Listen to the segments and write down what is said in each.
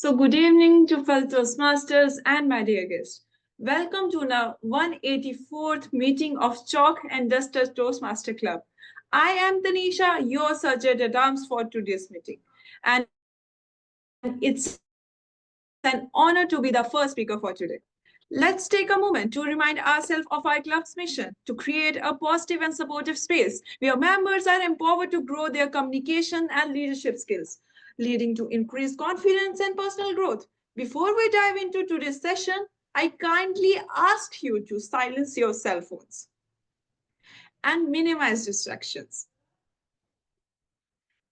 So, good evening to fellow Toastmasters and my dear guests. Welcome to the 184th meeting of Chalk and Duster Toastmaster Club. I am Tanisha, your surgeon at arms for today's meeting. And it's an honor to be the first speaker for today. Let's take a moment to remind ourselves of our club's mission to create a positive and supportive space where members are empowered to grow their communication and leadership skills, leading to increased confidence and personal growth. Before we dive into today's session, I kindly ask you to silence your cell phones and minimize distractions.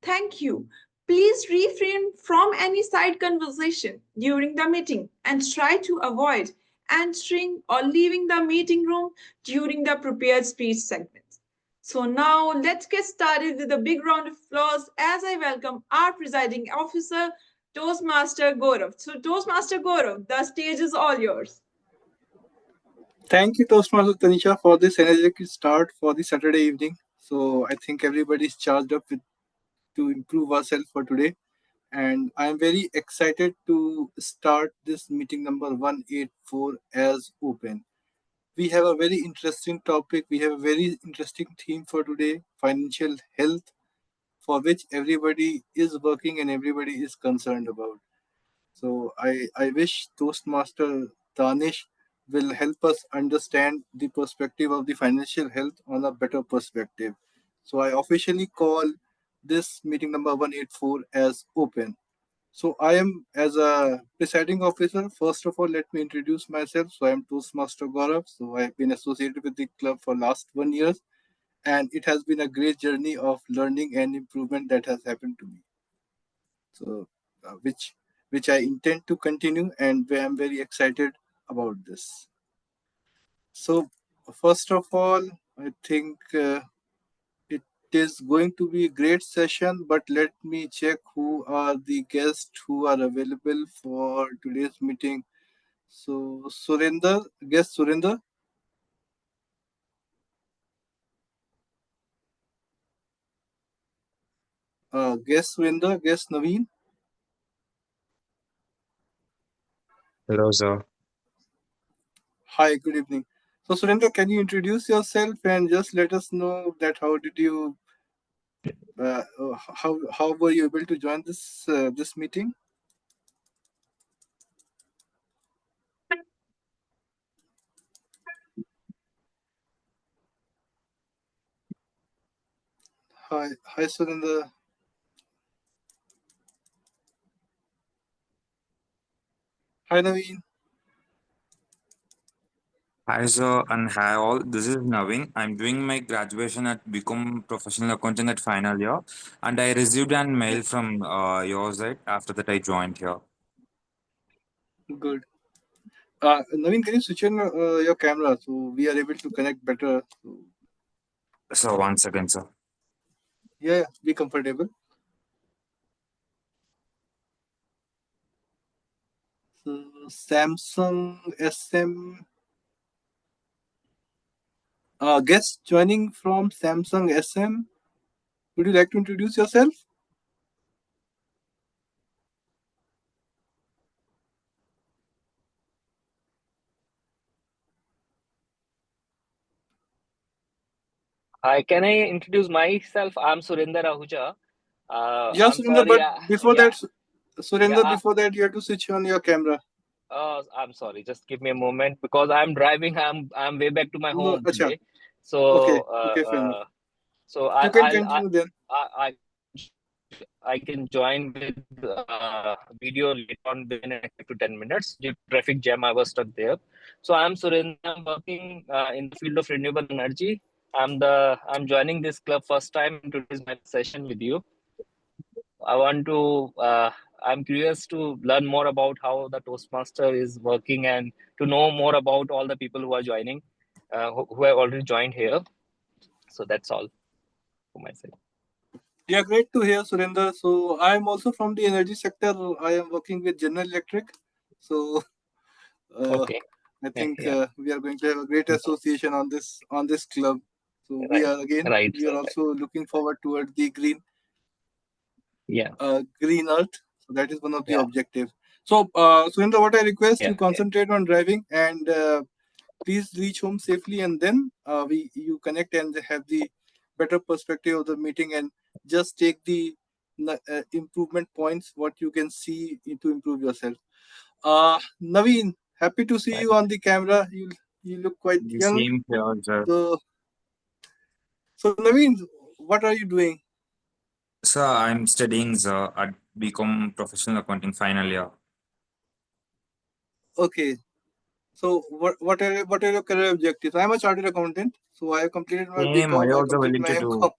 Thank you. Please refrain from any side conversation during the meeting and try to avoid entering or leaving the meeting room during the prepared speech segment. So now let's get started with a big round of applause as I welcome our presiding officer, Toastmaster Gaurav. So Toastmaster Gaurav, the stage is all yours. Thank you, Toastmaster Tanisha, for this energetic start for the Saturday evening. So I think everybody is charged up to improve ourselves for today. And I'm very excited to start this meeting number 184 as open. We have a very interesting topic. We have a very interesting theme for today, financial health, for which everybody is working and everybody is concerned about. So I wish Toastmaster Danish will help us understand the perspective of the financial health on a better perspective. So I officially call this meeting number 184 as open. So I am as a presiding officer. First of all, let me introduce myself. So I am Toastmaster Gaurav. So I have been associated with the club for last 1 year, and it has been a great journey of learning and improvement that has happened to me. So which I intend to continue, and I am very excited about this. So first of all, I think it is going to be a great session, but let me check who are the guests who are available for today's meeting. So Surinder, guest Surinder. Guest Surinder, guest Naveen. Hello, sir. Hi, good evening. So Surinder, can you introduce yourself and just let us know that how did you how were you able to join this meeting? Hi Surinder. Hi Naveen. Hi, sir, and hi all. This is Naveen. I'm doing my graduation at Become Professional Accountant at final year, and I received an mail from your side. After that, I joined here. Good. Naveen, can you switch on your camera so we are able to connect better? So, So, one second, sir. yeah, be comfortable. So, Samsung SM. Guest joining from Samsung SM. Would you like to introduce yourself? Hi, can I introduce myself? I'm Surinder Ahuja. Yeah, I'm Surinder, sorry. but before Yeah, that, yeah. Surinder, before that, you have to switch on your camera. I'm sorry. Just give me a moment because I'm driving. I'm way back to my No, home acha. today. So Okay, okay, fair enough. so You can continue then. I can join with video later on within the next 5 to 10 minutes. Due to traffic jam, I was stuck there. So I'm Surinder. I'm working in the field of renewable energy. I'm joining this club first time. Today's my session with you. I want to. I'm curious to learn more about how the Toastmaster is working and to know more about all the people who are joining, who have already joined here. So that's all for myself. Yeah, great to hear, Surinder. So I am also from the energy sector. I am working with General Electric. So uh, Okay. I think Yeah. we are going to have a great association on this club. So we Right. are again Right. we are also looking forward toward the Yeah. green earth. So that is one of the Yeah. objectives. So, Surendra, what I request Yeah, you concentrate on driving and please reach home safely, and then you connect and have the better perspective of the meeting, and just take the improvement points what you can see to improve yourself. Naveen, happy to see you Right. on the camera. You look quite The young. same here, sir. So, so Naveen, what are you doing? Sir, I'm studying, sir, at become professional accounting final year. Okay. So what are your career objectives? I'm a chartered accountant, so I have completed my Same, I BCom. I also completed willing my to MCom.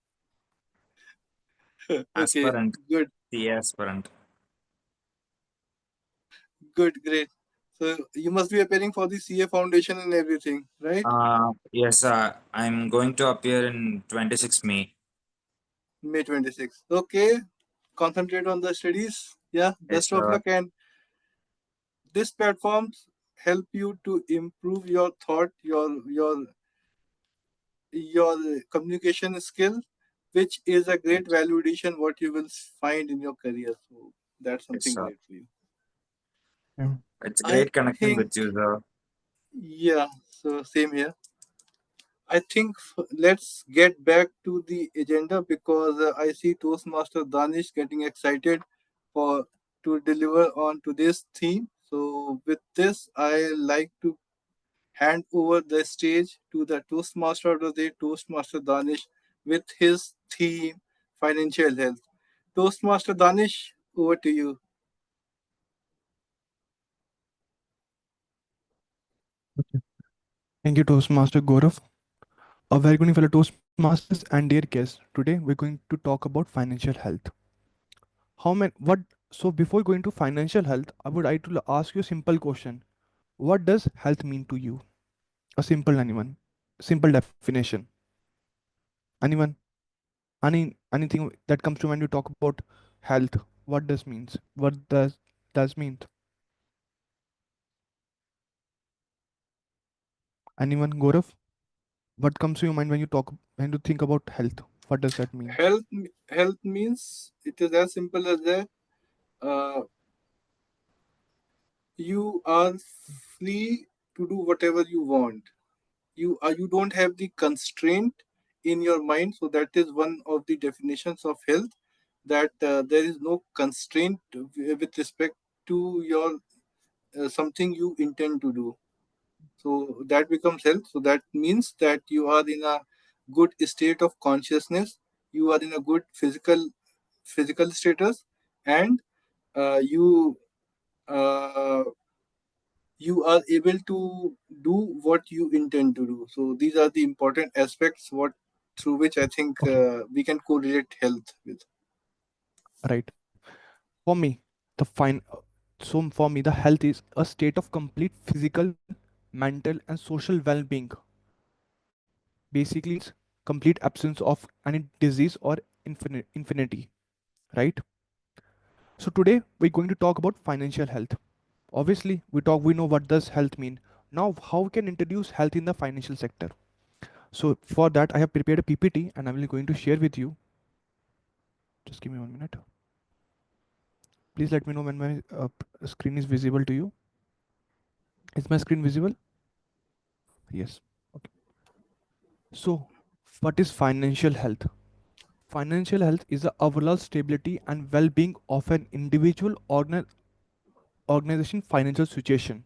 do Okay, aspirant, good, CA aspirant. good, great. So you must be appearing for the CA foundation and everything, right? Yes, I'm going to appear in 26 May. May 26th. Okay, concentrate on the studies. Yeah, Yes, best of sir. luck. And this platforms help you to improve your thought, your communication skill, which is a great validation what you will find in your career. So that's Yes, something sir. great for you. Yeah. It's I great connecting think, with you, sir. yeah, so same here. I think let's get back to the agenda because I see Toastmaster Danish getting excited for to deliver on today's theme. So with this, I like to hand over the stage to the Toastmaster of the day, Toastmaster Danish, with his theme, financial health. Toastmaster Danish, over to you. Okay. Thank you, Toastmaster Gaurav. A very good evening, fellow Toastmasters and dear guests. Today we're going to talk about financial health. How many? What? So before going to financial health, I would like to ask you a simple question. What does health mean to you? A simple anyone, simple definition. Anyone? Anything that comes to when you talk about health? What does means? What does mean? Anyone, Gaurav? What comes to your mind when you think about health? What does that mean? Health means it is as simple as that. Uh, you are free to do whatever you want. You don't have the constraint in your mind. So that is one of the definitions of health, that there is no constraint with respect to your something you intend to do. So that becomes health. So that means that you are in a good state of consciousness, you are in a good physical status, and you uh, you are able to do what you intend to do. So these are the important aspects what through which I think Okay, we can correlate health with. right. For me, the fine. So for me, the health is a state of complete physical, mental, and social well-being. Basically, it's complete absence of any disease or infinity. Right. So today we're going to talk about financial health. Obviously, we know what does health mean. Now, how we can introduce health in the financial sector? So for that, I have prepared a PPT and I'm going to share with you. Just give me 1 minute. Please let me know when my screen is visible to you. Is my screen visible? Yes. Okay. So, what is financial health? Financial health is the overall stability and well-being of an individual organization financial situation.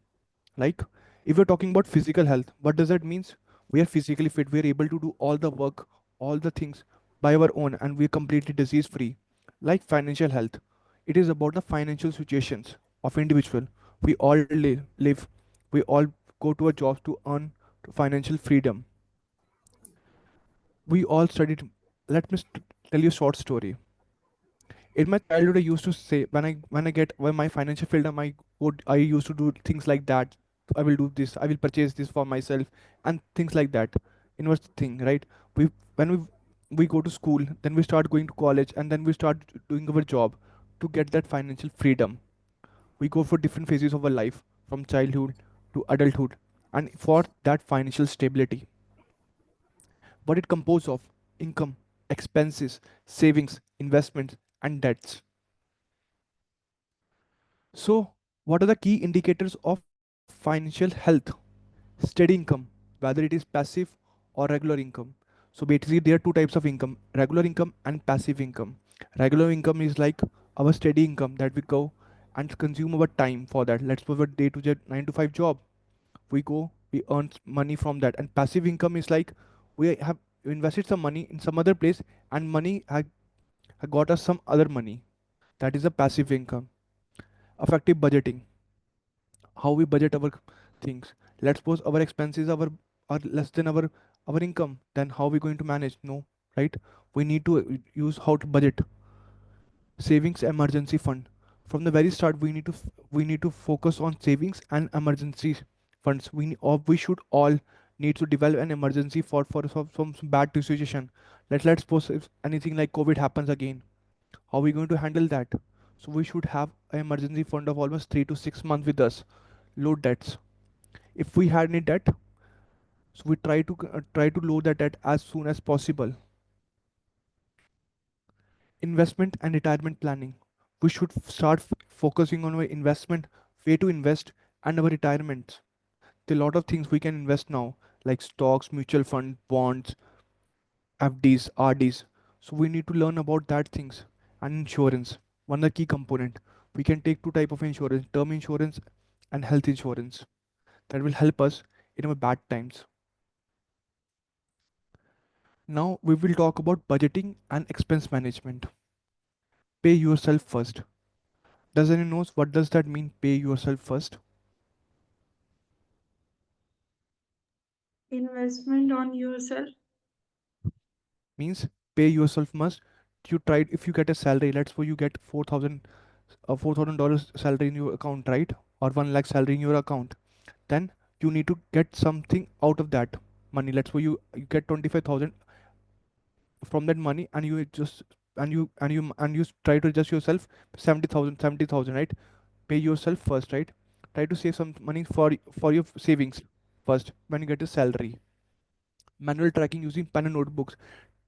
Like, if we're talking about physical health, what does that mean? We are physically fit. We are able to do all the work, all the things by our own, and we're completely disease free. Like financial health, it is about the financial situations of individual. We all live. We all go to a job to earn financial freedom. We all studied. Let me tell you a short story. In my childhood, I used to say when I get when my financial freedom, I used to do things like that. I will do this. I will purchase this for myself and things like that. Inverse thing, right? We when we go to school, then we start going to college, and then we start doing our job to get that financial freedom. We go for different phases of our life, from childhood to adulthood, and for that financial stability. What it composed of: income, expenses, savings, investments, and debts. So What are the key indicators of financial health? Steady income, whether it is passive or regular income. So basically there are two types of income, regular income and passive income. Regular income is like our steady income that we go and consume our time for that. Let's suppose a day to day 9 to 5 job, we go, we earn money from that. And passive income is like we have invested some money in some other place and money had got us some other money. That is a passive income. Effective budgeting, how we budget our things. Let's suppose our expenses are less than our income, then how we going to manage? No, right? We need to use how to budget. Savings emergency fund. From the very start, we need to focus on savings and emergency funds. We should all need to develop an emergency for some bad situation. Let's suppose if anything like COVID happens again, how are we going to handle that? So we should have an emergency fund of almost 3 to 6 months with us. Low debts. If we had any debt, so we try to load that debt as soon as possible. Investment and retirement planning. We should start focusing on our investment, way to invest, and our retirement. There are a lot of things we can invest now, like stocks, mutual fund, bonds, FDs, RDs. So we need to learn about that things. And insurance, one of the key component. We can take two type of insurance: term insurance and health insurance. That will help us in our bad times. Now we will talk about budgeting and expense management. Pay yourself first. Does anyone knows what does that mean? Pay yourself first Investment on yourself. means pay yourself must. You tried if you get a salary. Let's suppose you get $4,000 salary in your account, right? Or 1 lakh salary in your account. Then you need to get something out of that money. Let's suppose you get 25,000 from that money, and you just and you try to adjust yourself 70,000, right? Pay yourself first, right? Try to save some money for your savings first when you get a salary. Manual tracking using pen and notebooks.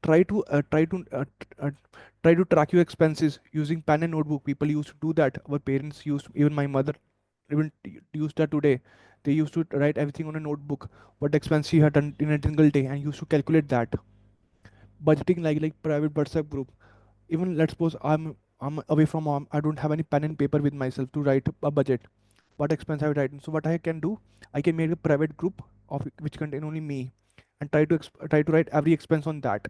Try to try to track your expenses using pen and notebook. People used to do that. Our parents used, even my mother even used that today. They used to write everything on a notebook, what expense she had done in a single day, and used to calculate that. Budgeting, like private WhatsApp group. Even let's suppose I'm away from home, I don't have any pen and paper with myself to write a budget, what expense I have written. So what I can do, I can make a private group of which contain only me, and try to write every expense on that.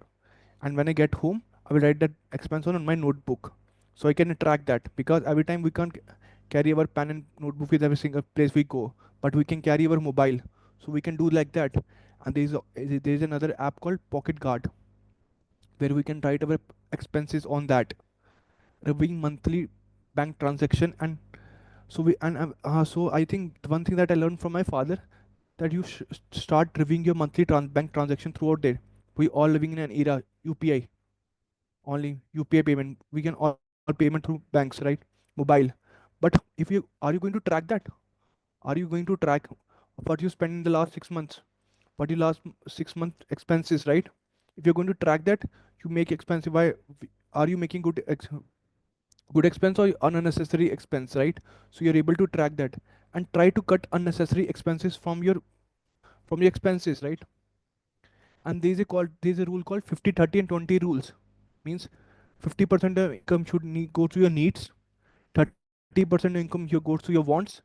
And when I get home, I will write that expense on my notebook, so I can track that. Because every time we can't carry our pen and notebook with every single place we go, but we can carry our mobile, so we can do like that. And there is another app called Pocket Guard, where we can write our expenses on that, reviewing monthly bank transaction. And so I think the one thing that I learned from my father, that you start reviewing your monthly bank transaction throughout there. We all living in an era UPI, only UPI payment. We can all payment through banks, right? Mobile. But if you going to track that? Are you going to track what you spend in the last 6 months? What your last 6 month expenses, right? If you're going to track that, you make expensive. Why are you making good expense or unnecessary expense, right? So you're able to track that and try to cut unnecessary expenses from your expenses, right? And there's a rule called 50 30 and 20 rules. Means 50% of income should go to your needs, 30% of income goes to your wants,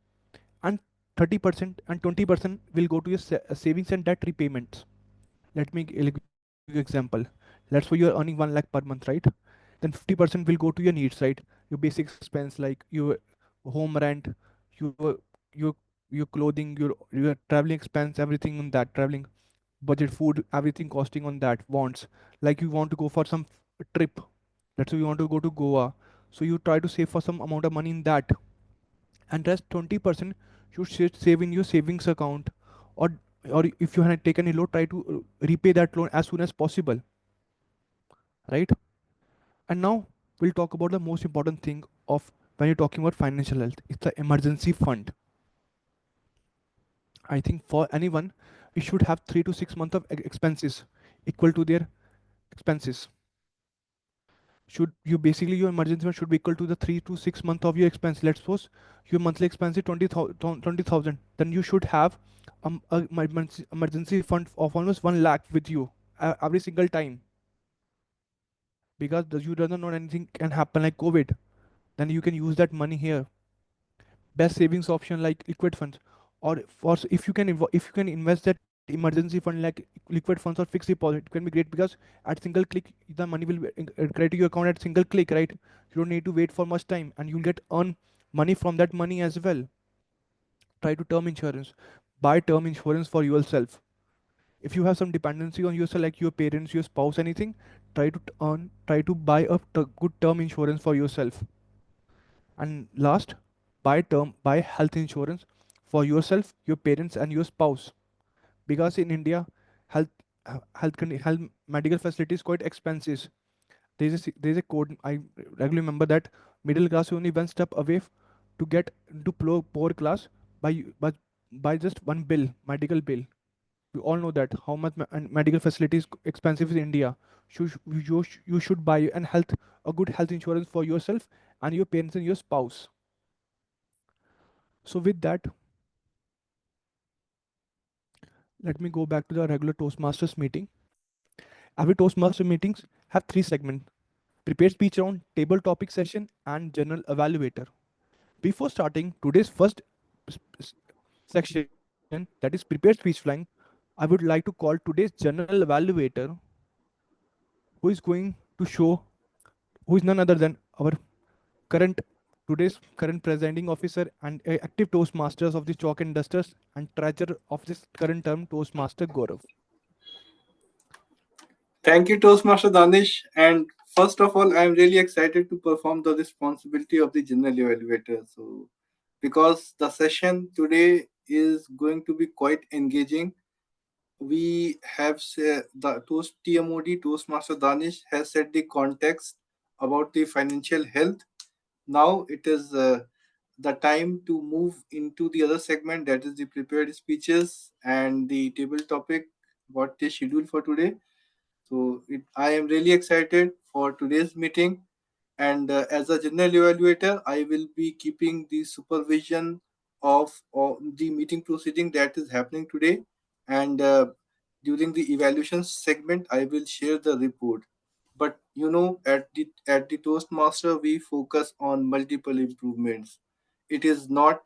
and 30% and 20% will go to your savings and debt repayments. Let me give you example. Let's say you're earning 1 lakh per month, right? Then 50% will go to your needs, right? Your basic expense like your home rent, your your your clothing, your traveling expense, everything on that. Traveling budget, food, everything costing on that. Wants, like you want to go for some trip. Let's say you want to go to Goa, so you try to save for some amount of money in that, and rest 20% you should save in your savings account, or or if you had taken a loan, try to repay that loan as soon as possible, right? And now we'll talk about the most important thing of when you're talking about financial health. It's the emergency fund. I think for anyone, you should have 3 to 6 months of expenses equal to their expenses. should you basically your emergency fund should be equal to the 3 to 6 months of your expense. Let's suppose your monthly expense is 20,000, then you should have a emergency fund of almost 1 lakh with you every single time, because you don't know anything can happen like COVID, then you can use that money here. Best savings option like liquid funds, or for if you can if you can invest that emergency fund like liquid funds or fixed deposit, it can be great, because at single click the money will be credit to your account at single click, right? You don't need to wait for much time, and you'll get earn money from that money as well. Try to term insurance, buy term insurance for yourself. If you have some dependency on yourself like your parents, your spouse, anything, try to buy a good term insurance for yourself. And last, buy health insurance for yourself, your parents, and your spouse. Because in India, health health medical facility is quite expensive. There's a code I regularly remember, that middle class is only one step away to get into poor class by by just one bill, medical bill. We all know that how much medical facility is expensive in India. You should buy a good health insurance for yourself and your parents and your spouse. So with that, let me go back to the regular Toastmasters meeting. Every Toastmaster meetings have 3 segments: prepared speech round, table topic session, and general evaluator. Before starting today's first section, that is prepared speech flying, I would like to call today's general evaluator, who is going to show, who is none other than our current today's current presiding officer and active Toastmasters of the Chalk and Dusters and treasurer of this current term, Toastmaster Gaurav. Thank you, Toastmaster Danish. And first of all, I'm really excited to perform the responsibility of the general evaluator. So, because the session today is going to be quite engaging, we have the Tmod Toastmaster Danish has set the context about the financial health. Now it is the time to move into the other segment, that is the prepared speeches and the table topic, what is scheduled for today. So I am really excited for today's meeting. And as a general evaluator, I will be keeping the supervision of the meeting proceeding that is happening today. And during the evaluation segment, I will share the report. But at the Toastmaster, we focus on multiple improvements. It is not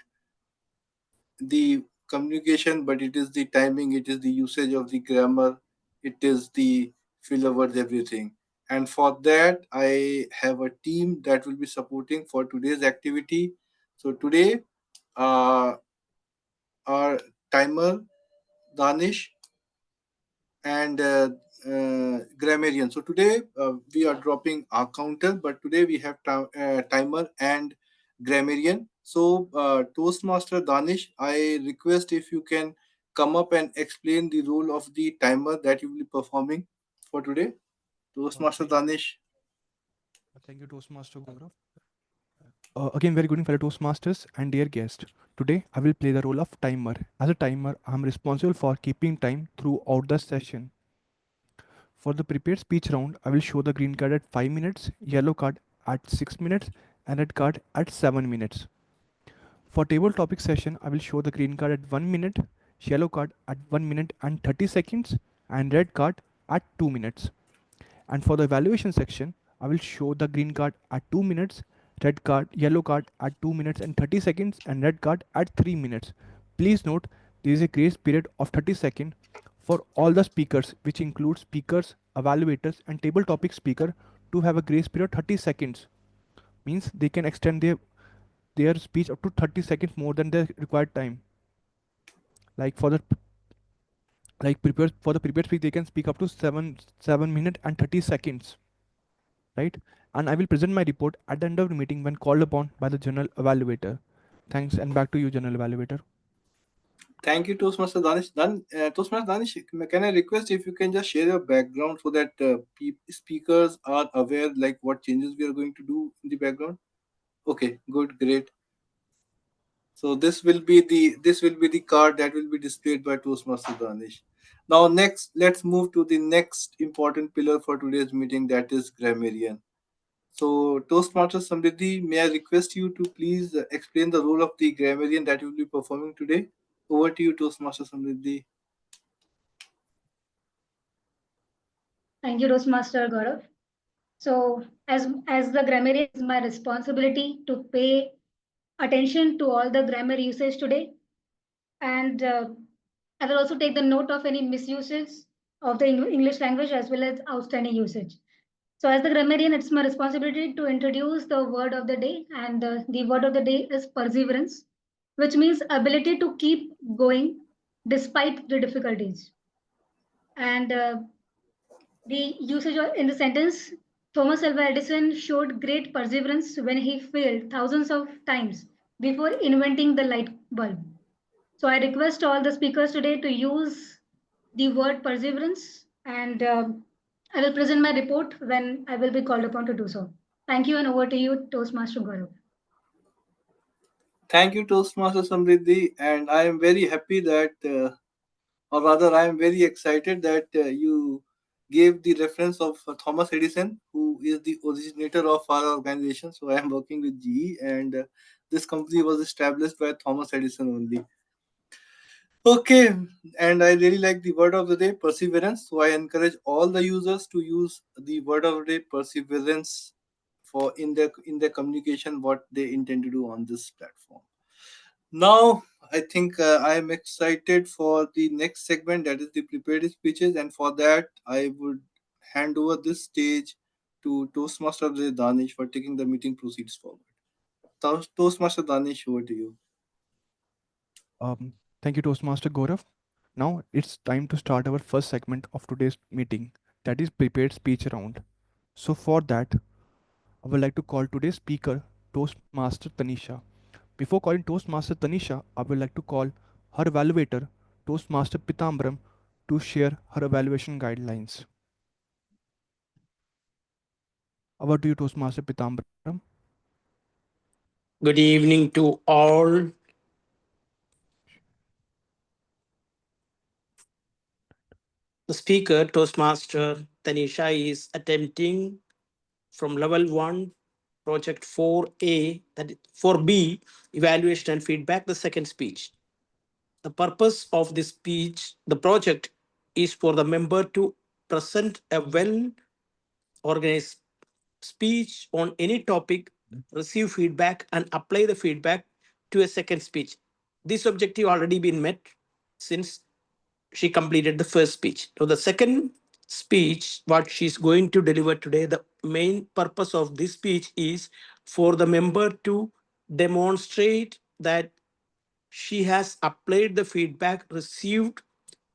the communication, but it is the timing, it is the usage of the grammar, it is the filler words, everything. And for that, I have a team that will be supporting for today's activity. So today, uh, our timer, Danish, and grammarian. So today we are dropping our counter, but today we have timer and grammarian. So Toastmaster Danish, I request if you can come up and explain the role of the timer that you will be performing for today. Toastmaster Thank you. Danish. Thank you, Toastmaster Gaurav. Again, very good evening, fellow Toastmasters and dear guest. Today, I will play the role of timer. As a timer, I am responsible for keeping time throughout the session. For the prepared speech round, I will show the green card at 5 minutes, yellow card at 6 minutes, and red card at 7 minutes. For table topic session, I will show the green card at 1 minute, yellow card at 1 minute and 30 seconds, and red card at 2 minutes. And for the evaluation section, I will show the green card at 2 minutes, yellow card at 2 minutes and 30 seconds, and red card at 3 minutes. Please note, there is a grace period of 30 seconds for all the speakers, which includes speakers, evaluators, and table topic speaker to have a grace period 30 seconds. Means they can extend their speech up to 30 seconds more than the required time. Like for the prepared speech, they can speak up to 7 minutes and 30 seconds, right? And I will present my report at the end of the meeting when called upon by the general evaluator. Thanks, and back to you, general evaluator. Thank you, Toastmaster Danish. Toastmaster Danish, can I request if you can just share your background so that speakers are aware like what changes we are going to do in the background? Okay, good, great. So this will be the card that will be displayed by Toastmaster Danish. Now next, let's move to the next important pillar for today's meeting, that is grammarian. So, Toastmaster Samriddhi, may I request you to please explain the role of the grammarian that you will be performing today? Over to you, Toastmaster Samriddhi. Thank you, Toastmaster Gaurav. So, as the grammarian, it's my responsibility to pay attention to all the grammar usage today, and I will also take the note of any misuses of the English language as well as outstanding usage. So, as the grammarian, it's my responsibility to introduce the word of the day, and the word of the day is perseverance, which means ability to keep going despite the difficulties. And the usage in the sentence, Thomas Alva Edison showed great perseverance when he failed thousands of times before inventing the light bulb. So I request all the speakers today to use the word perseverance, and I will present my report when I will be called upon to do so. Thank you, and over to you, Toastmaster Gaurav. Thank you, Toastmaster Samriddhi, and I am very happy that, or rather, I am very excited that you gave the reference of Thomas Edison, who is the originator of our organization. So I am working with GE, and this company was established by Thomas Edison only. Okay, and I really like the word of the day, perseverance. So I encourage all the users to use the word of the day, perseverance, for in their communication what they intend to do on this platform. Now, I think I am excited for the next segment, that is the prepared speeches, and for that I would hand over this stage to Toastmaster Danish for taking the meeting proceeds forward. Toastmaster Danish, over to you. Thank you, Toastmaster Gaurav. Now it's time to start our first segment of today's meeting, that is prepared speech round. So for that, I would like to call today's speaker Toastmaster Tanisha. Before calling Toastmaster Tanisha, I would like to call her evaluator, Toastmaster Pitambram, to share her evaluation guidelines. Over to you, Toastmaster Pitambram. Good evening to all. The speaker, Toastmaster Tanisha, is attempting from level 1, project 4A, that is 4B, evaluation and feedback, the second speech. The purpose of this speech, the project, is for the member to present a well organized speech on any topic, receive feedback, and apply the feedback to a second speech. This objective already been met since she completed the first speech. So the second speech, what she's going to deliver today, the main purpose of this speech is for the member to demonstrate that she has applied the feedback received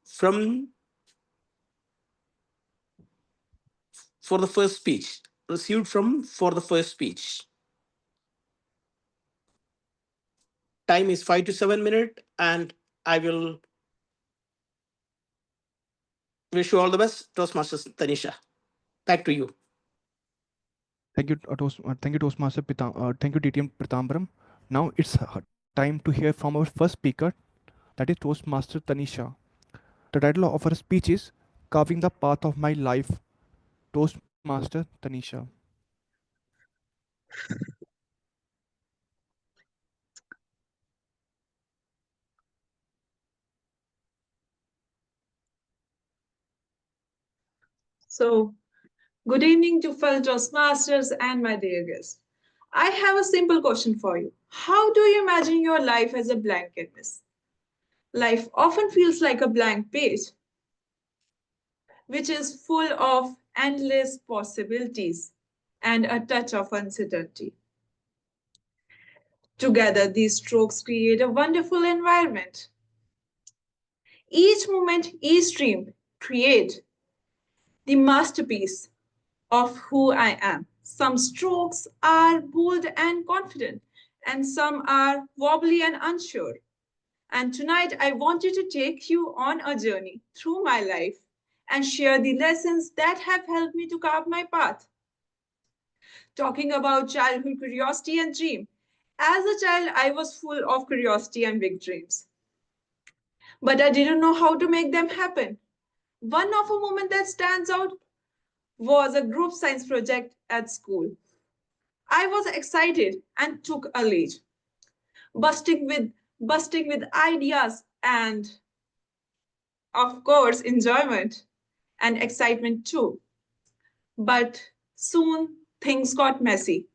from for the first speech, received from for the first speech. Time is 5 to 7 minutes, and I will wish you all the best. Toastmasters Tanisha, back to you. Thank you, Toastmaster thank you, TTM Pitambram. Now it's time to hear from our first speaker, that is Toastmaster Tanisha. The title of her speech is Carving the Path of My Life. Toastmaster Tanisha. So, good evening to fellow Toastmasters and my dear guests. I have a simple question for you. How do you imagine your life as a blank canvas? Life often feels like a blank page, which is full of endless possibilities and a touch of uncertainty. Together, these strokes create a wonderful environment. Each moment, each dream create the masterpiece of who I am. Some strokes are bold and confident, and some are wobbly and unsure. And tonight, I wanted to take you on a journey through my life and share the lessons that have helped me to carve my path. Talking about childhood curiosity and dream. As a child, I was full of curiosity and big dreams. But I didn't know how to make them happen. One of a moment that stands out was a group science project at school. I was excited and took a lead, busting with ideas and, of course, enjoyment and excitement too. But soon things got messy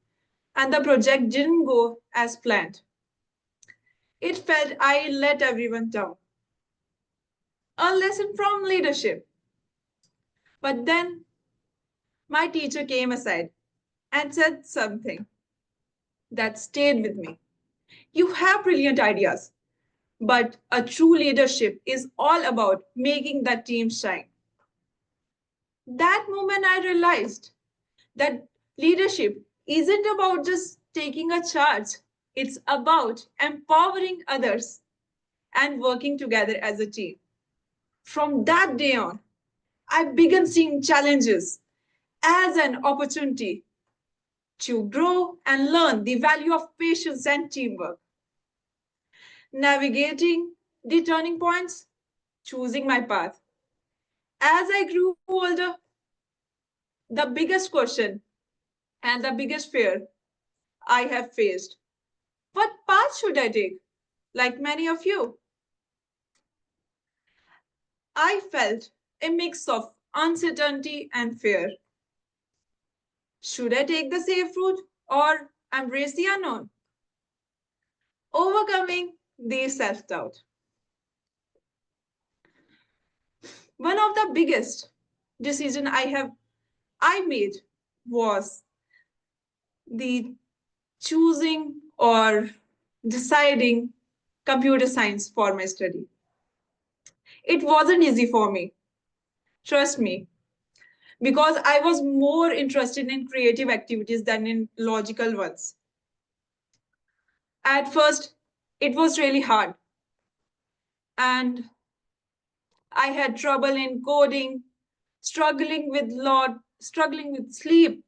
and the project didn't go as planned. It felt I let everyone down. A lesson from leadership. But then my teacher came aside and said something that stayed with me. You have brilliant ideas, but a true leadership is all about making the team shine. That moment I realized that leadership isn't about just taking a charge, it's about empowering others and working together as a team. From that day on, I began seeing challenges as an opportunity to grow and learn the value of patience and teamwork. Navigating the turning points, choosing my path. As I grew older, the biggest question and the biggest fear I have faced: what path should I take? Like many of you, I felt a mix of uncertainty and fear. Should I take the safe route or embrace the unknown? Overcoming the self doubt. One of the biggest decisions I made was the choosing or deciding computer science for my study. It wasn't easy for me, trust me, because I was more interested in creative activities than in logical ones. At first, it was really hard, and I had trouble in coding, struggling with sleep,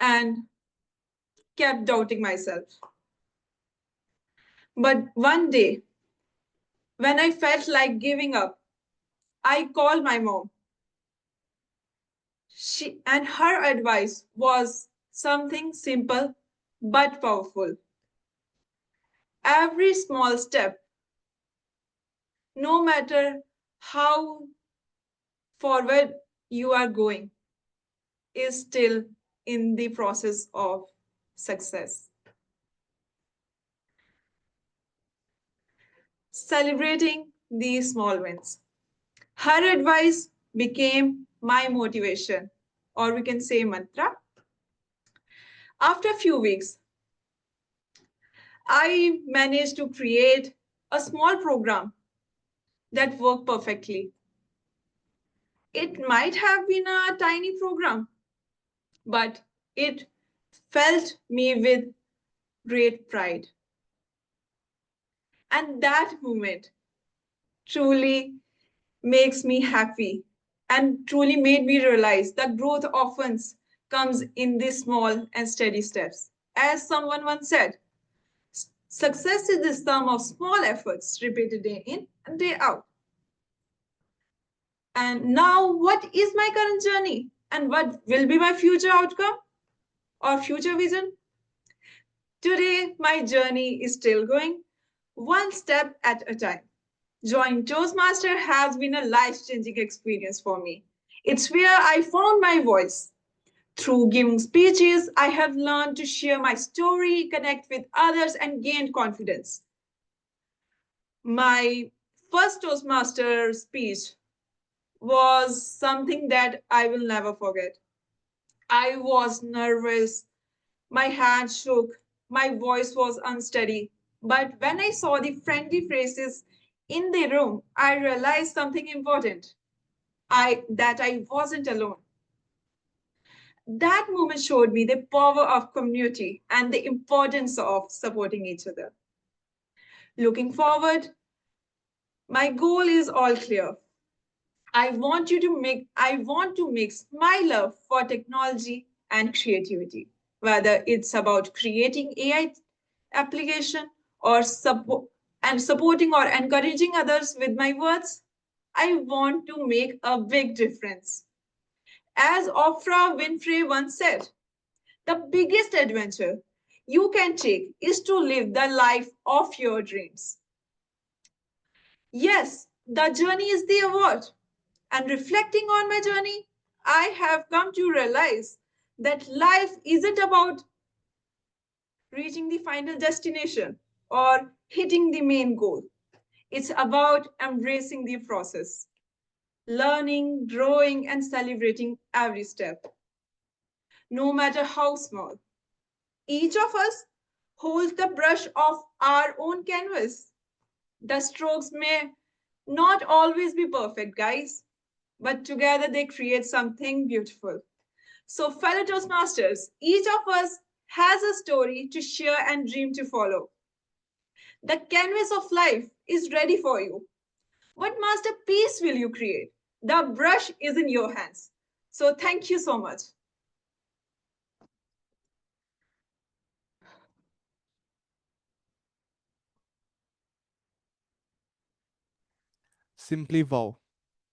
and kept doubting myself. But one day, when I felt like giving up, I called my mom. And her advice was something simple but powerful. Every small step, no matter how forward you are going, is still in the process of success. Celebrating these small wins. Her advice became my motivation, or we can say mantra. After a few weeks, I managed to create a small program that worked perfectly. It might have been a tiny program, but it filled me with great pride. And that moment truly makes me happy and truly made me realize that growth often comes in these small and steady steps. As someone once said, success is the sum of small efforts repeated day in and day out. And now, what is my current journey and what will be my future outcome or future vision? Today, my journey is still going one step at a time. Joining Toastmaster has been a life-changing experience for me. It's where I found my voice. Through giving speeches, I have learned to share my story, connect with others, and gain confidence. My first Toastmaster speech was something that I will never forget. I was nervous, my hands shook, my voice was unsteady. But when I saw the friendly faces in the room, I realized something important. That I wasn't alone. That moment showed me the power of community and the importance of supporting each other. Looking forward, my goal is all clear. I want to mix my love for technology and creativity, whether it's about creating AI application or supporting or encouraging others with my words. I want to make a big difference. As Oprah Winfrey once said, The biggest adventure you can take is to live the life of your dreams. Yes, the journey is the award. And reflecting on my journey, I have come to realize that life isn't about reaching the final destination or hitting the main goal. It's about embracing the process, learning, growing, and celebrating every step, no matter how small. Each of us holds the brush of our own canvas. The strokes may not always be perfect, guys, but together they create something beautiful. So, fellow Toastmasters, each of us has a story to share and dream to follow. The canvas of life is ready for you. What masterpiece will you create? The brush is in your hands. So, thank you so much. Simply wow.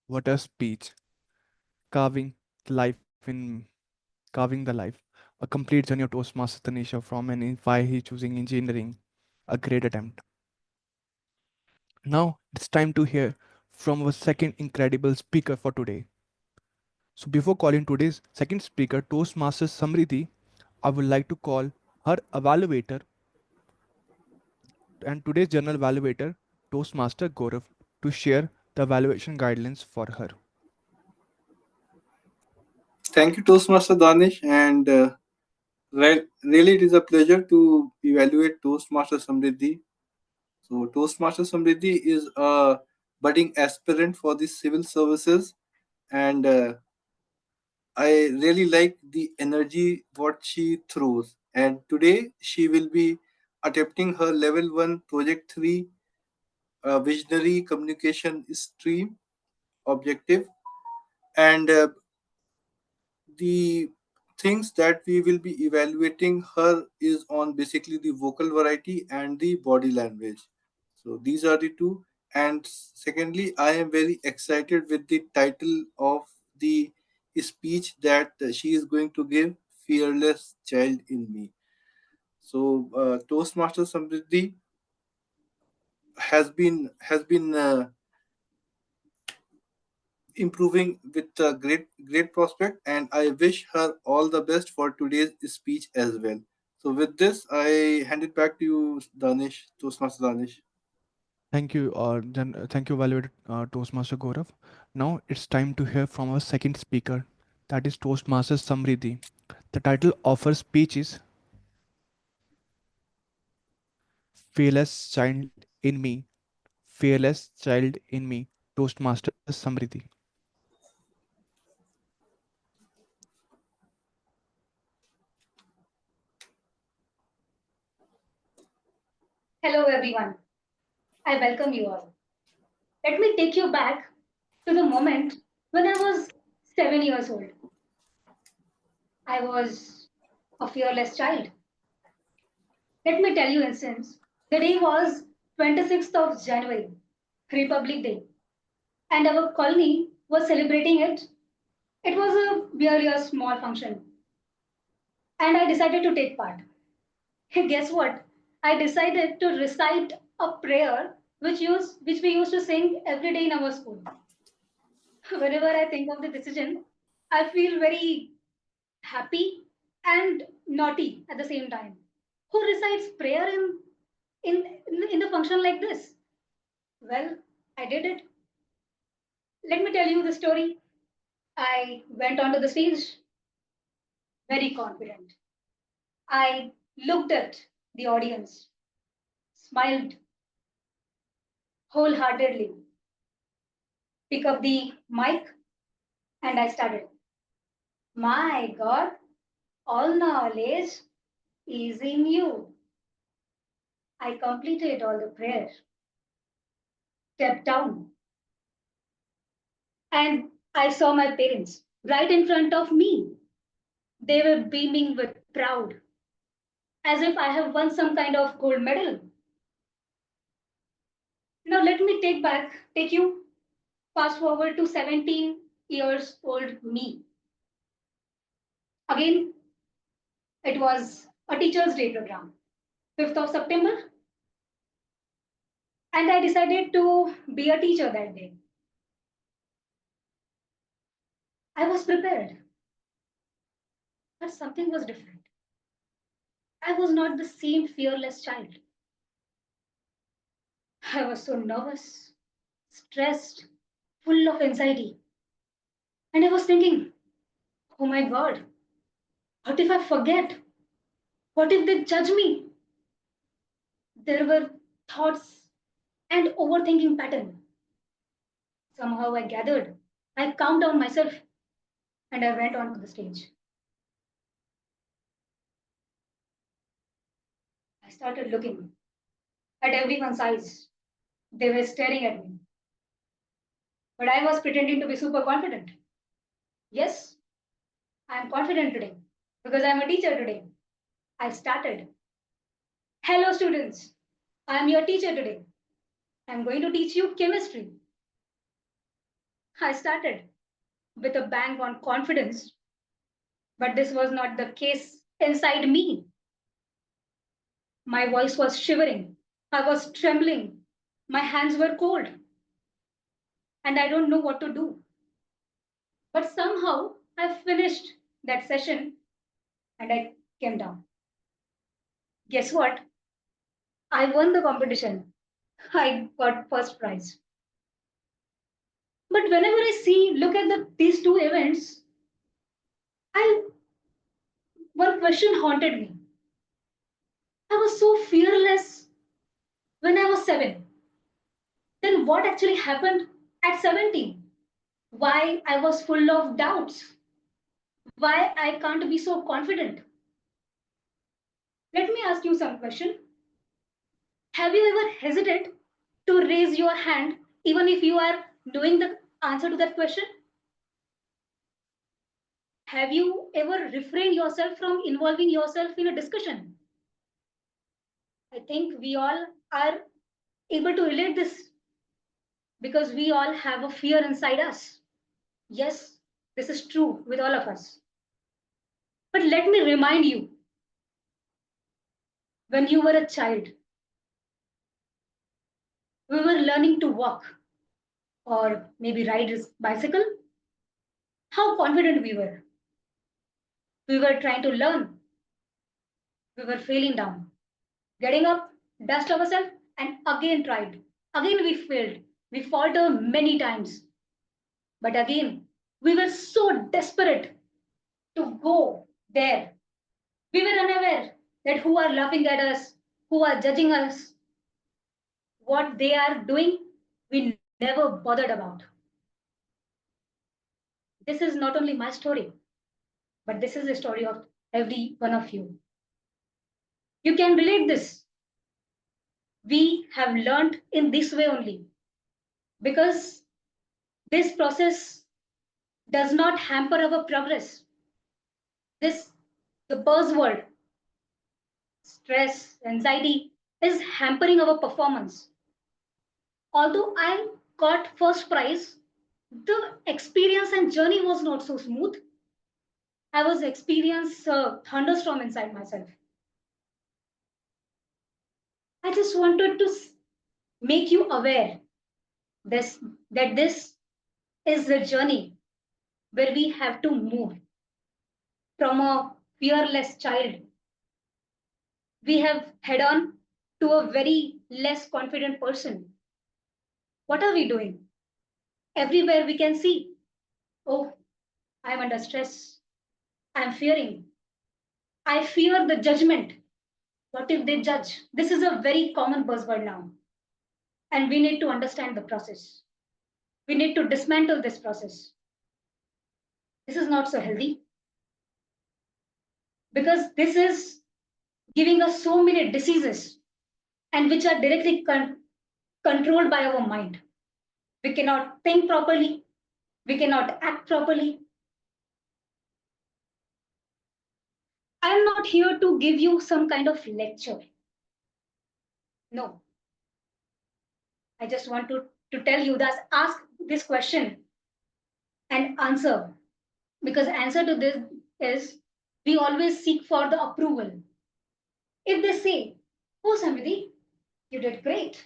What a speech. Carving the life in carving the life. A complete journey of Toastmaster Tanisha from and why he choosing engineering. A great attempt. Now it's time to hear from our second incredible speaker for today. So before calling today's second speaker, Toastmaster Samriddhi, I would like to call her evaluator and today's journal evaluator, Toastmaster Gaurav, to share the evaluation guidelines for her. Thank you, Toastmaster Danish, and really it is a pleasure to evaluate Toastmaster Samriddhi. So, Toastmaster Samriddhi is a budding aspirant for the civil services, and I really like the energy what she throws. And today she will be attempting her level 1 project 3 visionary communication stream objective. And the things that we will be evaluating her is on basically the vocal variety and the body language. So these are the two. And secondly, I am very excited with the title of the speech that she is going to give, Fearless Child in Me. So Toastmaster Samriddhi has been improving with a great prospect, and I wish her all the best for today's speech as well. So with this, I hand it back to you, Danish, Toastmaster Danish. Thank you, valued Toastmaster Gaurav. Now it's time to hear from our second speaker, that is Toastmaster Samriddhi. The title of her speech is Fearless Child in Me. Fearless Child in Me, Toastmaster Samriddhi. Hello, everyone. I welcome you all. Let me take you back to the moment when I was 7 years old. I was a fearless child. Let me tell you instance. The day was 26th of January, Republic Day, and our colony was celebrating it. It was a merely a small function, and I decided to take part. Guess what? I decided to recite a prayer which we used to sing every day in our school. Whenever I think of the decision, I feel very happy and naughty at the same time. Who recites prayer in the function like this? Well, I did it. Let me tell you the story. I went onto the stage very confident. I looked at the audience, smiled wholeheartedly, pick up the mic, and I started. My God, all knowledge is in you. I completed all the prayer, stepped down, and I saw my parents right in front of me. They were beaming with proud, as if I have won some kind of gold medal. Now let me take you fast forward to 17 years old me. Again, It was a Teacher's Day program, 5th of September. And I decided to be a teacher that day. I was prepared, but something was different. I was not the same fearless child. I was so nervous, stressed, full of anxiety. And I was thinking, oh my God, what if I forget? What if they judge me? There were thoughts and overthinking pattern. Somehow I gathered. I calmed down myself and I went onto the stage. I started looking at everyone's eyes. They were staring at me. But I was pretending to be super confident. Yes, I am confident today because I am a teacher today. I started. Hello, students. I am your teacher today. I am going to teach you chemistry. I started with a bang on confidence, but this was not the case inside me. My voice was shivering. I was trembling. My hands were cold. And I don't know what to do. But somehow I finished that session and I came down. Guess what? I won the competition. I got first prize. But whenever I look at these two events, one question haunted me. I was so fearless when I was 7. Then what actually happened at 17? Why I was full of doubts? Why I can't be so confident? Let me ask you some question. Have you ever hesitated to raise your hand even if you are knowing the answer to that question? Have you ever refrained yourself from involving yourself in a discussion? I think we all are able to relate this because we all have a fear inside us. Yes, this is true with all of us. But let me remind you, when you were a child, we were learning to walk or maybe ride a bicycle. How confident we were. We were trying to learn. We were failing down, getting up, dust ourselves, and again tried. Again we failed. We faltered many times. But again, we were so desperate to go there. We were unaware that who are laughing at us, who are judging us, what they are doing, we never bothered about. This is not only my story, but this is the story of every one of you. You can relate this. We have learned in this way only because this process does not hamper our progress. The buzzword, stress, anxiety, is hampering our performance. Although I got first prize, the experience and journey was not so smooth. I was experiencing a thunderstorm inside myself. I just wanted to make you aware that this is the journey where we have to move from a fearless child. We have head on to a very less confident person. What are we doing? Everywhere we can see, oh, I'm under stress. I'm fearing. I fear the judgment. What if they judge? This is a very common buzzword now. And we need to understand the process. We need to dismantle this process. This is not so healthy because this is giving us so many diseases and which are directly controlled by our mind. We cannot think properly. We cannot act properly. I'm not here to give you some kind of lecture. No. I just want to tell you that ask this question and answer, because answer to this is we always seek for the approval. If they say, "Oh, Samriddhi, you did great,"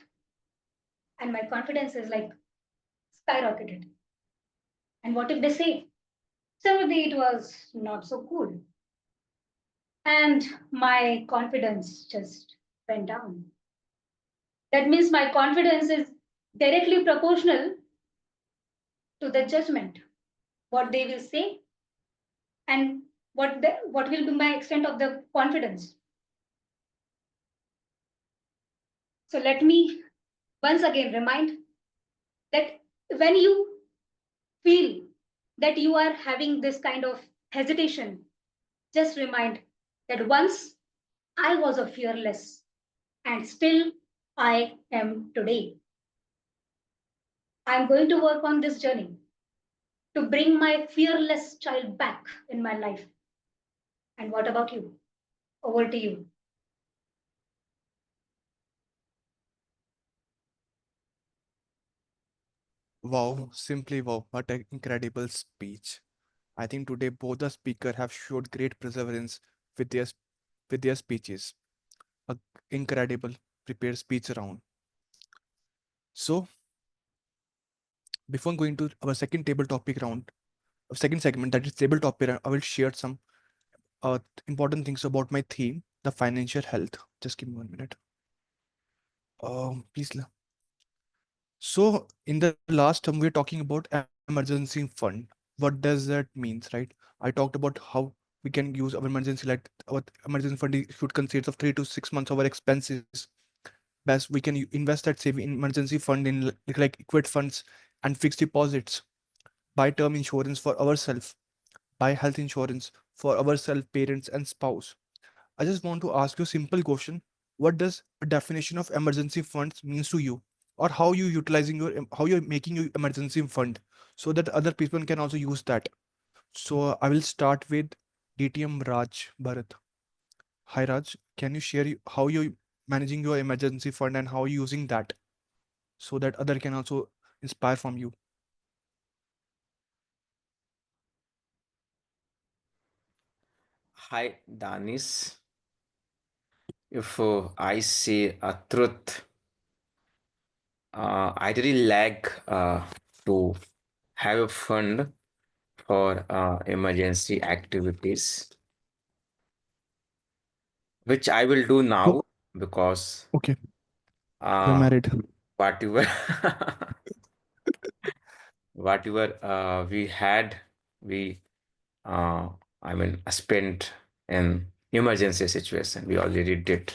and my confidence is like skyrocketed. And what if they say, "Samriddhi, it was not so cool," and my confidence just went down? That means my confidence is directly proportional to the judgment, what they will say, and what will be my extent of the confidence. So let me once again remind that when you feel that you are having this kind of hesitation, just remind that once I was a fearless and still I am today. I'm going to work on this journey to bring my fearless child back in my life. And what about you? Over to you. Wow, simply wow, what an incredible speech. I think today both the speaker have showed great perseverance with their speeches. A incredible prepared speech round. So before going to our second table topic round, second segment, that is table topic, I will share some important things about my theme, the financial health. Just give me 1 minute. Please. So in the last term, we're talking about emergency fund. What does that means, right? I talked about how we can use our emergency, like our emergency fund should consist of 3 to 6 months of our expenses. Best we can invest that saving in emergency fund in like liquid funds and fixed deposits, buy term insurance for ourselves, buy health insurance for ourselves, parents, and spouse. I just want to ask you a simple question. What does a definition of emergency funds means to you? Or how you utilizing how you're making your emergency fund so that other people can also use that. So I will start with DTM Raj Bharat. Hi Raj, can you share how you're managing your emergency fund and how you're using that so that other can also inspire from you? Hi, Danish. If I say a truth, I really like to have a fund for emergency activities, which I will do So now because okay, you're uh, married. whatever whatever we had, we I mean spent in emergency situation. We already did.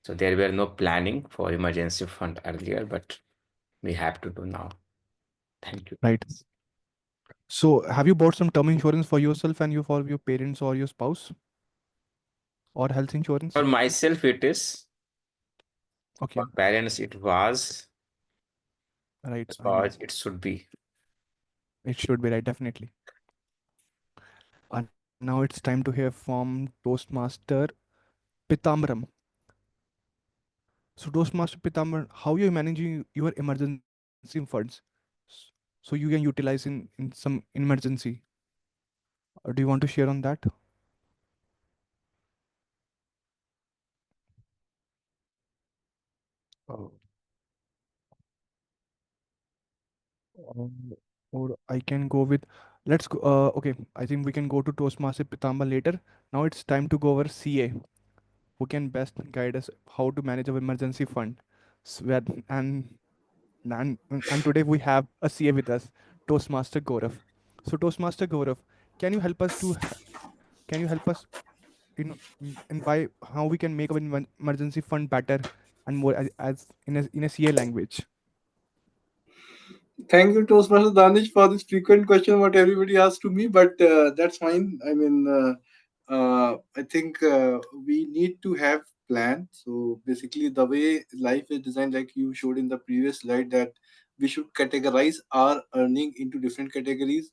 So there were no planning for emergency fund earlier, but we have to do now. Thank you. Right. So have you bought some term insurance for yourself and you for your parents or your spouse or health insurance? For myself, it is. Okay, For parents, it was right. I know. because it should be. It should be right, definitely. And now it's time to hear from Toastmaster Pitambaram. So Toastmaster Pitambaram, how you're managing your emergency funds so you can utilize in some emergency? Do you want to share on that? Oh. Or I can go with, let's go. Okay, I think we can go to Toastmaster Pitamba later. Now it's time to go over CA, who can best guide us how to manage our emergency fund. And and today we have a CA with us, Toastmaster Gaurav. So Toastmaster Gaurav, can you help us can you help us in why how we can make our emergency fund better and more as in a CA language? Thank you, Toastmaster Danish, for this frequent question what everybody asks to me, but that's fine. I mean, I think we need to have plan. So basically, the way life is designed, like you showed in the previous slide, that we should categorize our earning into different categories.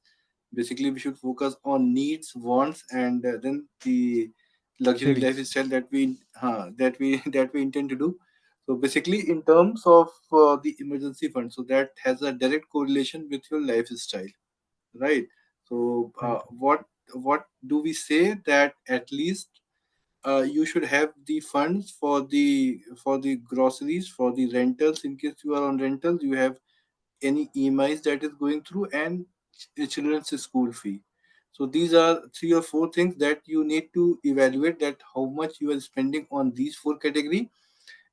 Basically, we should focus on needs, wants, and then the luxury Savings. lifestyle that we intend to do. So basically, in terms of the emergency fund, so that has a direct correlation with your lifestyle, right? So Right. what what do we say, that at least you should have the funds for the groceries, for the rentals, in case you are on rentals, you have any EMIs that is going through, and children's school fee. So these are three or four things that you need to evaluate, that how much you are spending on these four category,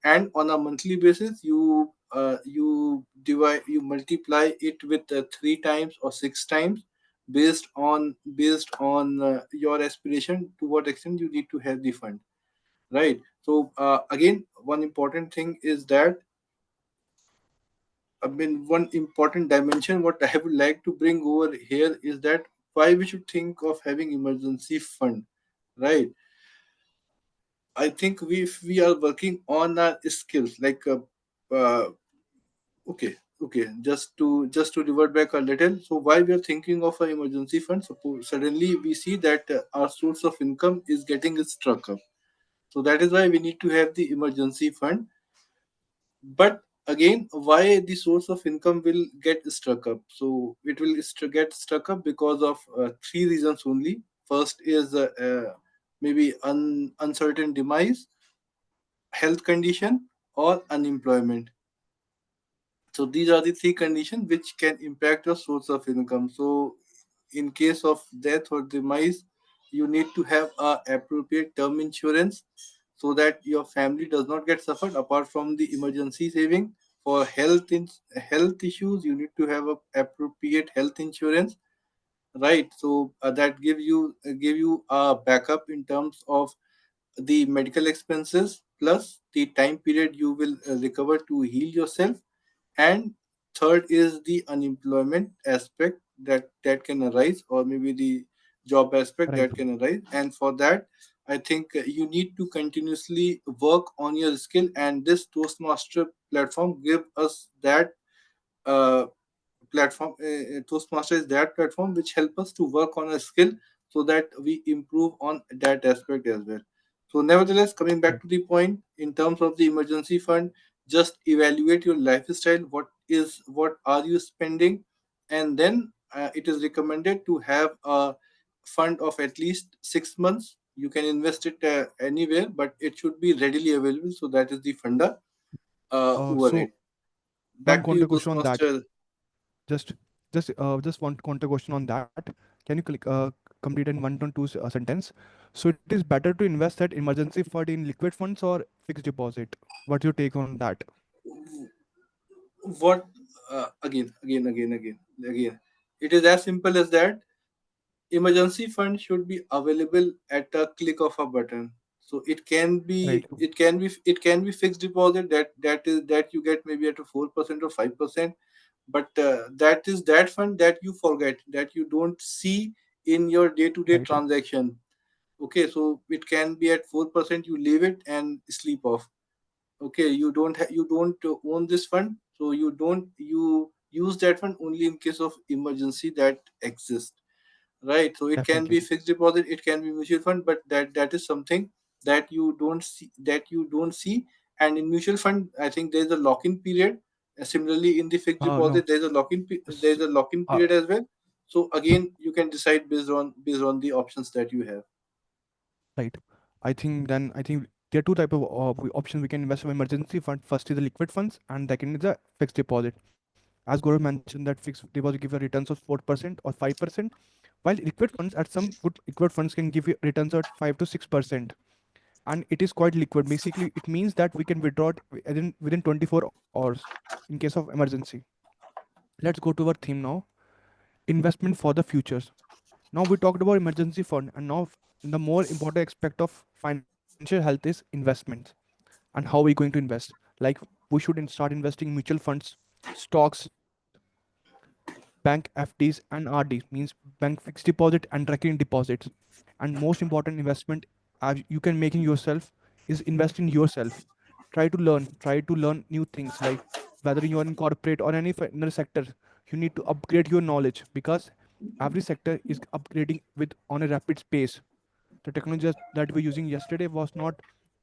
and on a monthly basis you multiply it with three times or six times, based on your aspiration, to what extent you need to have the fund, right? So again, one important thing is that, I mean, one important dimension what I would like to bring over here is that why we should think of having emergency fund, right? I think if we are working on our skills, like uh, okay, just to revert back a little. So why we are thinking of an emergency fund? Suppose suddenly we see that our source of income is getting struck up. So that is why we need to have the emergency fund. But again, why the source of income will get struck up? So it will get struck up because of three reasons only. First is maybe uncertain demise, health condition, or unemployment. So these are the three conditions which can impact your source of income. So in case of death or demise, you need to have a appropriate term insurance, so that your family does not get suffered. Apart from the emergency saving, for health issues, you need to have a appropriate health insurance, right? So that give you a backup in terms of the medical expenses, plus the time period you will recover to heal yourself. And third is the unemployment aspect that can arise, or maybe the job aspect Right. that can arise. And for that, I think you need to continuously work on your skill, and this Toastmaster platform give us that uh, platform. Toastmaster is that platform which help us to work on a skill, so that we improve on that aspect as well. So nevertheless, coming back Right. to the point, in terms of the emergency fund, just evaluate your lifestyle. What are you spending? And then it is recommended to have a fund of at least 6 months. You can invest it anywhere, but it should be readily available. So that is the funda over it. So one Back to you, counter question on that. Toastmaster. Just just one counter question on that. Can you complete in one to two sentence? So it is better to invest that emergency fund in liquid funds or fixed deposit. What's your take on that? What again, it is as simple as that. Emergency fund should be available at a click of a button. So Right. it can be fixed deposit, that you get maybe at a 4% or 5%. But that is that fund that you forget, that you don't see in your day-to-day Right. transaction. Okay, so it can be at 4%, you leave it and sleep off. Okay, you don't own this fund, so you use that fund only in case of emergency that exists, right? So it can be Definitely. fixed deposit, it can be mutual fund, but that is something that you don't see. And in mutual fund, I think there's a lock-in period. Similarly, in the fixed No. deposit, there's a lock-in Uh, period as well. So again, you can decide based on the options that you have. right. I think there are two type of options we can invest in emergency fund. First is the liquid funds, and second is the fixed deposit. As Gaurav mentioned, that fixed deposit gives you returns of 4% or 5%, while liquid funds at some good liquid funds can give you returns at 5 to 6%, and it is quite liquid. Basically, it means that we can withdraw it within 24 hours in case of emergency. Let's go to our theme now: investment for the futures. Now we talked about emergency fund, and now the more important aspect of financial health is investments and how we're going to invest. Like, we should start investing in mutual funds, stocks, bank FDs, and RDs, means bank fixed deposit and recurring deposits. And most important investment you can make in yourself is invest in yourself. Try to learn new things, like whether you are in corporate or any other sector, you need to upgrade your knowledge, because every sector is upgrading with on a rapid pace. The technology that we're using yesterday was not,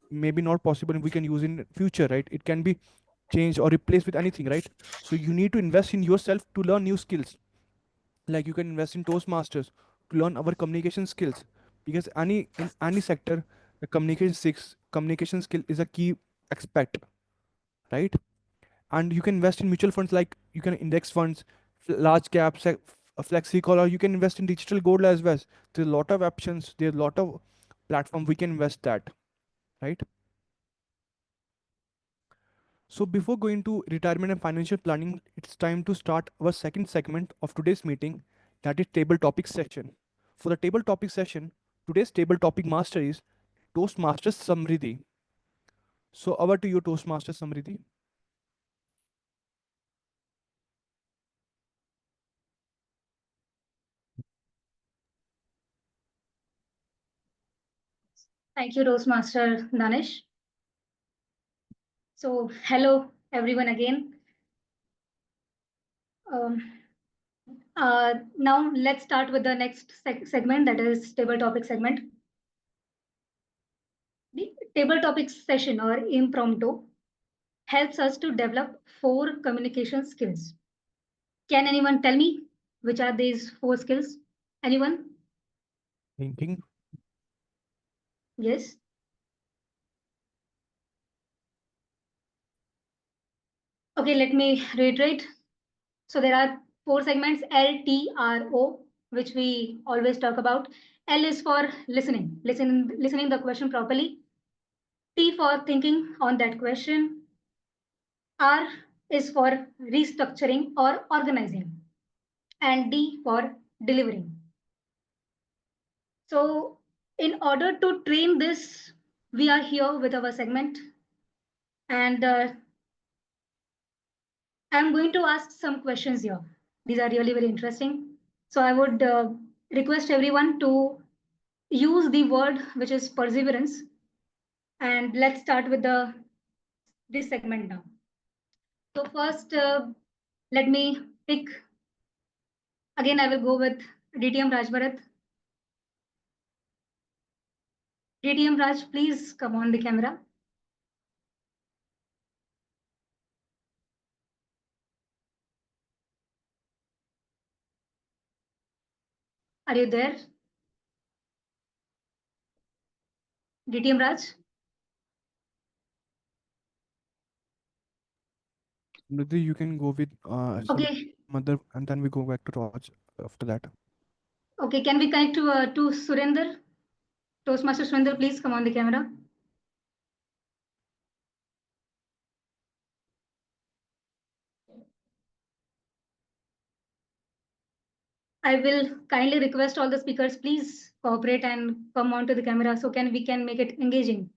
maybe not possible, and we can use in future, right? It can be changed or replaced with anything, right? So you need to invest in yourself to learn new skills. Like, you can invest in Toastmasters learn our communication skills, because in any sector, the communication skill is a key aspect, right? And you can invest in mutual funds, like you can index funds, large caps, a flexi call, or you can invest in digital gold as well. There's a lot of options, there's a lot of platform we can invest that, right? So before going to retirement and financial planning, it's time to start our second segment of today's meeting, that is table topic session. For the table topic session, today's table topic master is Toastmaster Samriddhi. So over to you, Toastmaster Samriddhi. Thank you, Toastmaster Danish. So, hello everyone again. Um, now let's start with the next segment, that is table topic segment. The table topic session or impromptu helps us to develop 4 communication skills. Can anyone tell me which are these 4 skills? Anyone? Thinking. Yes. Okay, let me reiterate. So there are 4 segments, L, T, R, O, which we always talk about. L is for listening the question properly. T for thinking on that question. R is for restructuring or organizing. And D for delivering. So in order to train this, we are here with our segment. And I'm going to ask some questions here. These are really very interesting. So I would request everyone to use the word which is perseverance. And let's start with this segment now. So first, let me pick. Again, I will go with DTM Rajbharat. DTM Raj, please come on the camera. Are you there? DTM Raj? Samriddhi, you can go with Okay. mother, and then we go back to Raj after that. Okay, can we connect to Surinder? Toastmaster Surinder, please come on the camera. I will kindly request all the speakers, please cooperate and come onto the camera so we can make it engaging.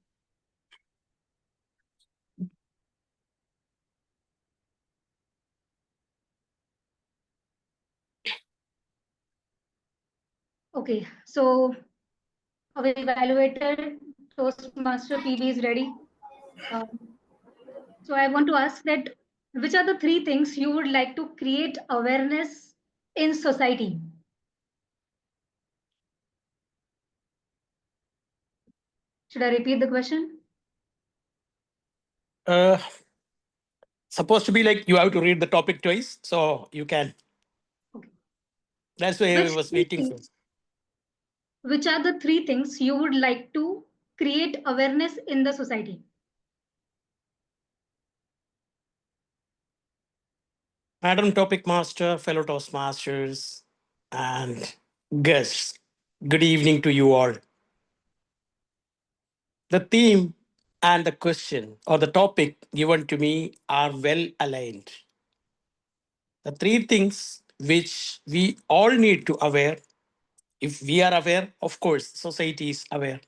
Okay, so our evaluator Toastmaster PB is ready. So I want to ask that which are the 3 things you would like to create awareness in society? Should I repeat the question? Supposed to be like you have to read the topic twice, so you can. Okay. That's why I was waiting for. Which are the 3 things you would like to create awareness in the society? Madam Topic Master, fellow Toastmasters, and guests, good evening to you all. The theme and the question or the topic given to me are well aligned. The 3 things which we all need to aware. If we are aware, of course, society is aware.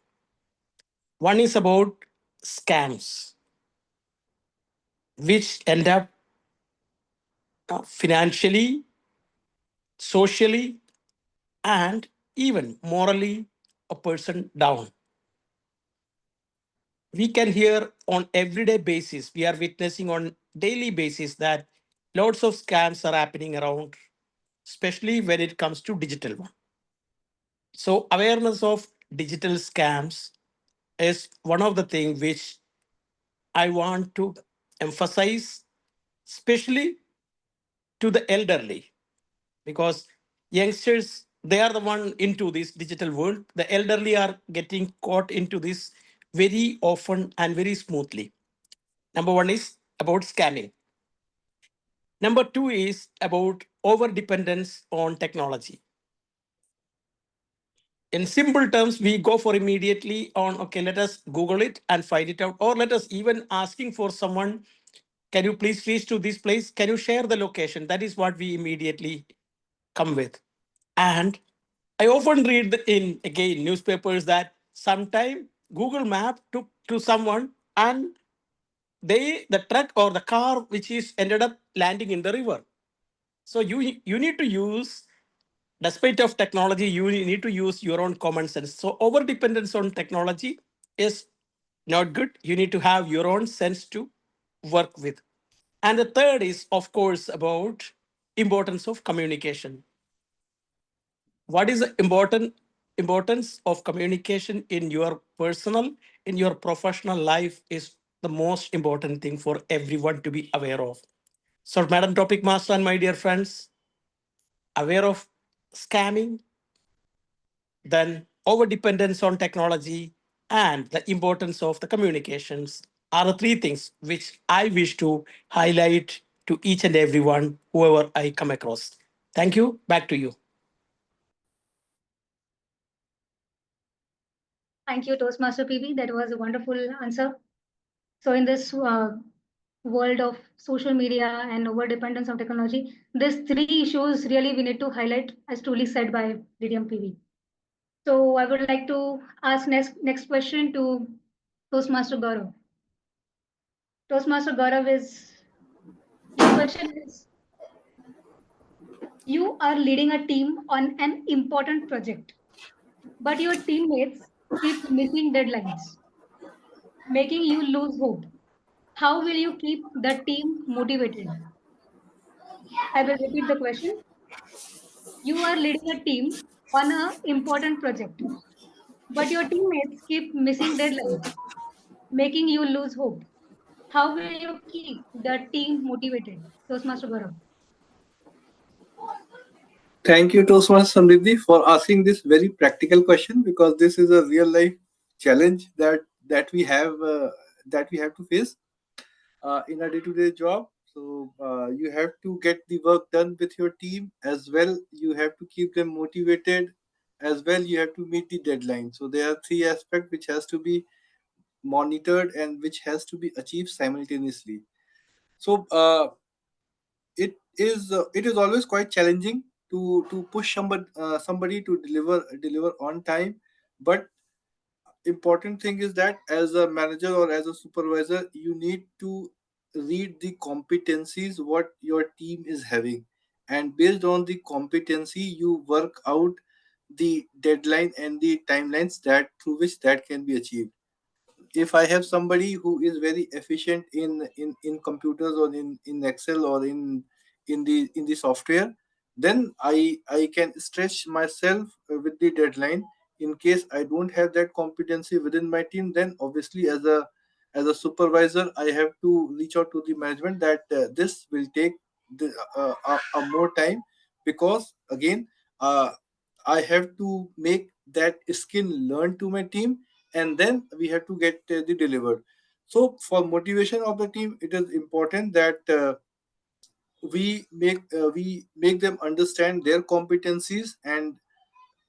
One is about scams, which end up financially, socially, and even morally a person down. We can hear on everyday basis, we are witnessing on daily basis that lots of scams are happening around, especially when it comes to digital one. So awareness of digital scams is one of the things which I want to emphasize, especially to the elderly, because youngsters they are the one into this digital world. The elderly are getting caught into this very often and very smoothly. Number one is about scamming. Number two is about over dependence on technology. In simple terms, we go for immediately on, okay, let us Google it and find it out, or let us even asking for someone, can you please reach to this place? Can you share the location? That is what we immediately come with. And I often read in again newspapers that sometime Google Map took to someone and the truck or the car which is ended up landing in the river. So you need to use, despite of technology, you need to use your own common sense. So over dependence on technology is not good. You need to have your own sense to work with. And the third is, of course, about importance of communication. What is the importance of communication in your personal, in your professional life is the most important thing for everyone to be aware of. So, Madam Topic Master and my dear friends, aware of scamming, then over dependence on technology, and the importance of the communications are the three things which I wish to highlight to each and everyone, whoever I come across. Thank you. Back to you. Thank you, Toastmaster PB. That was a wonderful answer. So in this world of social media and over dependence on technology, these three issues really we need to highlight, as truly said by DDM PB. So I would like to ask next question to Toastmaster Gaurav. Toastmaster Gaurav is, your question is, you are leading a team on an important project, but your teammates keep missing deadlines, making you lose hope. How will you keep the team motivated? I will repeat the question. You are leading a team on an important project, but your teammates keep missing deadlines, making you lose hope. How will you keep the team motivated? Toastmaster Gaurav. Thank you, Toastmaster Samriddhi, for asking this very practical question, because this is a real life challenge that we have to face in a day-to-day job. So you have to get the work done with your team as well. You have to keep them motivated as well. You have to meet the deadline. So there are three aspects which has to be monitored and which has to be achieved simultaneously. So it is always quite challenging to push somebody to deliver on time, but important thing is that as a manager or as a supervisor, you need to read the competencies what your team is having, and based on the competency you work out the deadline and the timelines that through which that can be achieved. If I have somebody who is very efficient in computers or in Excel or in the software, then I can stretch myself with the deadline. In case I don't have that competency within my team, then obviously as a supervisor I have to reach out to the management that this will take a more time, because again uh, I have to make that skill learn to my team, and then we have to get the delivered. So for motivation of the team, it is important that we make them understand their competencies, and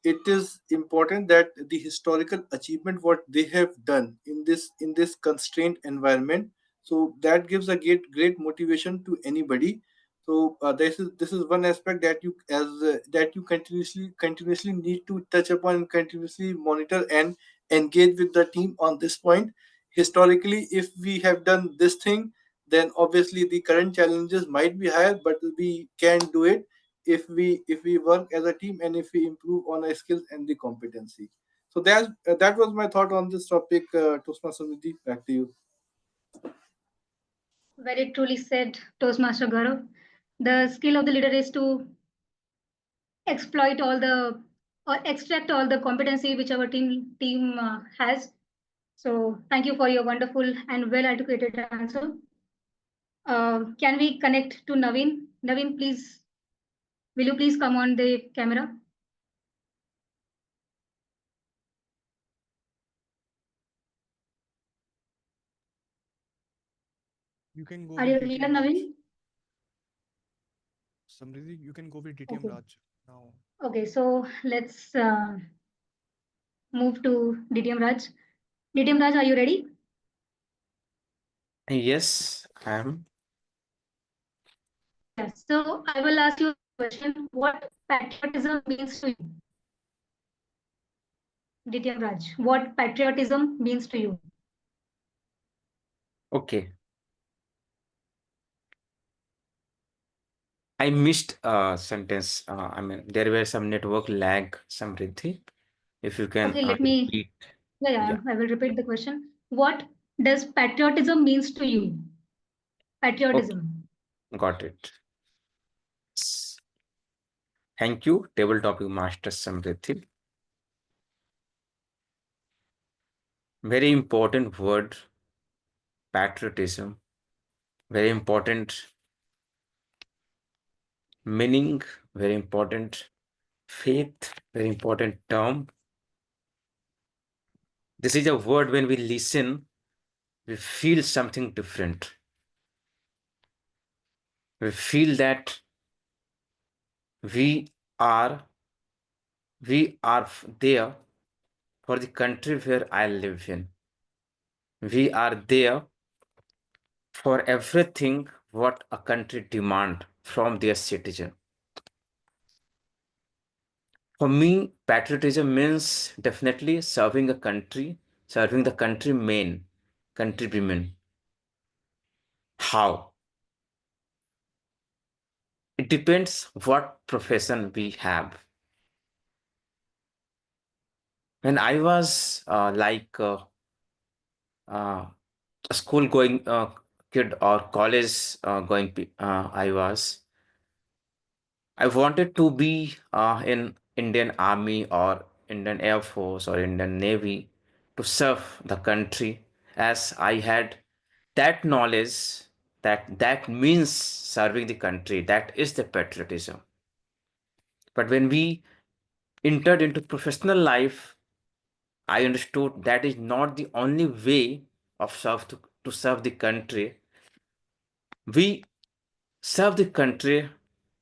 it is important that the historical achievement what they have done in this constrained environment, so that gives a great motivation to anybody. So this is one aspect that you as that you continuously need to touch upon and continuously monitor and engage with the team on this point. Historically, if we have done this thing, then obviously the current challenges might be higher, but we can do it if we work as a team and if we improve on our skills and the competency. So that was my thought on this topic. Toastmaster Nidhi, back to you. Very truly said, Toastmaster Gaurav. The skill of the leader is to exploit all the or extract all the competency which our team has. So thank you for your wonderful and well articulated answer. Can we connect to Naveen? Naveen, please, will you please come on the camera? You can go Are with you clear, DTM Raj. Naveen? Samriddhi, you can go with DTM Okay. Raj now. Okay, so let's move to DTM Raj. DTM Raj, are you ready? Yes, I am. Yes. So I will ask you a question. What patriotism means to you? DTM Raj, what patriotism means to you? Okay. I missed a sentence. I mean, there were some network lag, Samriddhi. If you can Okay, let me, repeat. yeah, I will repeat the question. What does patriotism means to you? Okay, Patriotism. got it. Thank you, table topic master Samriddhi. Very important word, patriotism. Very important meaning, very important faith, very important term. This is a word when we listen, we feel something different. We feel that we are there for the country where I live in. We are there for everything what a country demand from their citizen. For me, patriotism means definitely serving a country, serving the countrymen, countrywomen. How? It depends what profession we have. When I was a school going kid or college going, I wanted to be in Indian Army or Indian Air Force or Indian Navy to serve the country, as I had that knowledge that means serving the country. That is the patriotism. But when we entered into professional life, I understood that is not the only way of to serve the country. We serve the country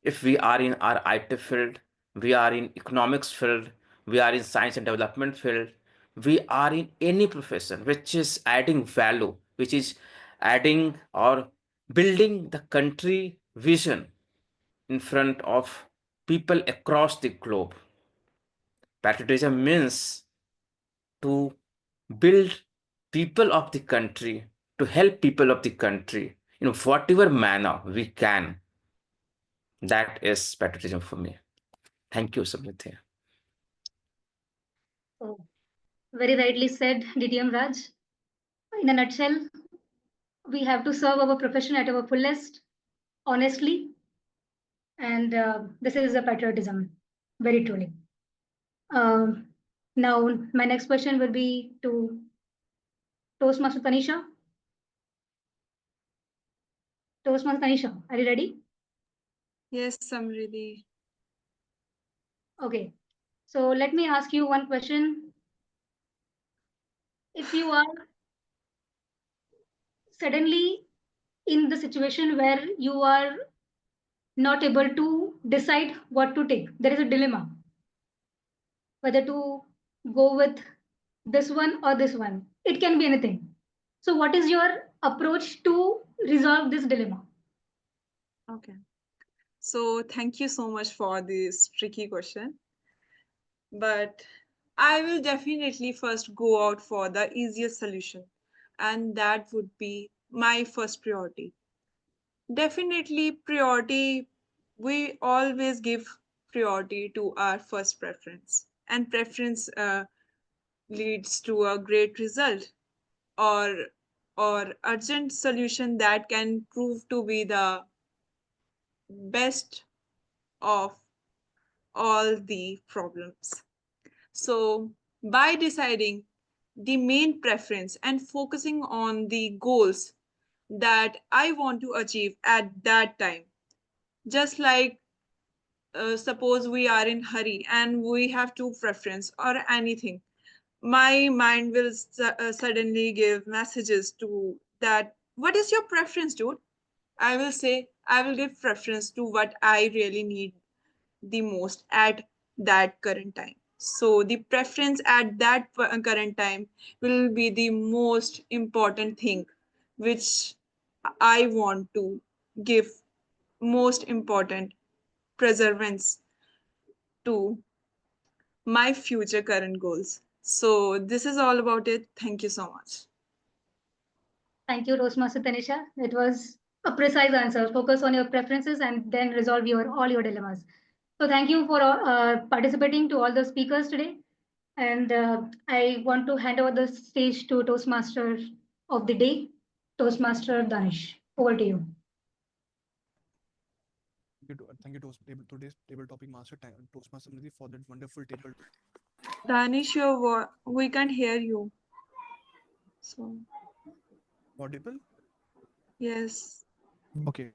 if we are in our IT field, we are in economics field, we are in science and development field, we are in any profession which is adding value, which is adding or building the country vision in front of people across the globe. Patriotism means to build people of the country, to help people of the country in whatever manner we can. That is patriotism for me. Thank you, Samriti. Oh, very rightly said, DTM Raj. In a nutshell, we have to serve our profession at our fullest, honestly, and this is a patriotism, very truly. Now, my next question will be to Toastmaster Tanisha. Toastmaster Tanisha, are you ready? Yes, Samriddhi. Okay. So let me ask you one question. If you are suddenly in the situation where you are not able to decide what to take, there is a dilemma whether to go with this one or this one. It can be anything. So, what is your approach to resolve this dilemma? Okay. So thank you so much for this tricky question. But I will definitely first go out for the easiest solution, and that would be my first priority. Definitely, priority, we always give priority to our first preference, and preference leads to a great result or urgent solution that can prove to be the best of all the problems. So, by deciding the main preference and focusing on the goals that I want to achieve at that time, just like suppose we are in hurry and we have two preference or anything, my mind will suddenly give messages to that what is your preference, dude? I will say I will give preference to what I really need the most at that current time. So the preference at that current time will be the most important thing which I want to give most important preservance to my future current goals. So this is all about it. Thank you so much. Thank you, Toastmaster Tanisha. It was a precise answer. Focus on your preferences and then resolve all your dilemmas. So thank you for participating to all the speakers today. And I want to hand over the stage to Toastmaster of the day, Toastmaster Danish. Over to you. Thank you, today's table topic master Toastmaster Samriddhi for that wonderful table. Danish, we can't hear you. So Audible? yes. Okay.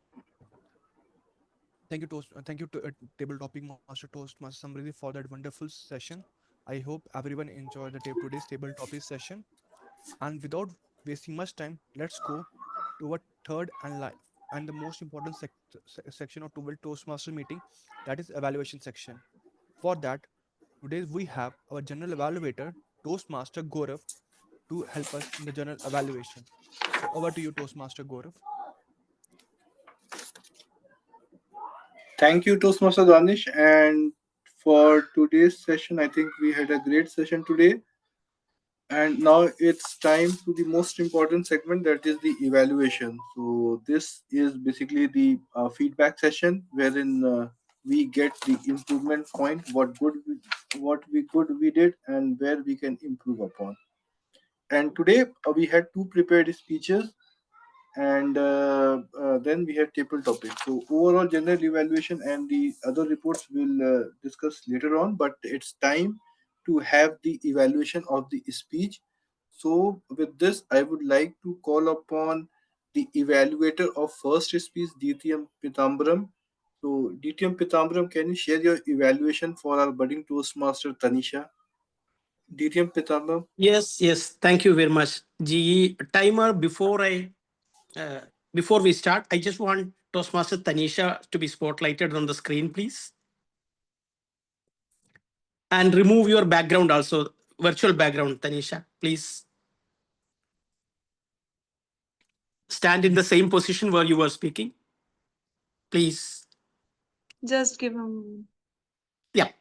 Thank you to table topic master Toastmaster Samriddhi for that wonderful session. I hope everyone enjoyed the today's table topic session. And without wasting much time, let's go to our third and the most important section of Toastmaster meeting, that is evaluation section. For that, today we have our general evaluator, Toastmaster Gaurav, to help us in the general evaluation. So over to you, Toastmaster Gaurav. Thank you, Toastmaster Danish. And for today's session, I think we had a great session today. And now it's time to the most important segment, that is the evaluation. So this is basically the feedback session wherein we get the improvement point, what we good we did, and where we can improve upon. And today we had two prepared speeches, and then we had table topics. So overall general evaluation and the other reports we'll discuss later on, but it's time to have the evaluation of the speech. So with this, I would like to call upon the evaluator of first speech, DTM Pitambaram. So DTM Pitambaram, can you share your evaluation for our budding Toastmaster Tanisha? DTM Pitambaram. Yes. Thank you very much. GE timer before we start, I just want Toastmaster Tanisha to be spotlighted on the screen, please. And remove your background also, virtual background, Tanisha, please. Stand in the same position where you were speaking, please. Just give a moment. Yep.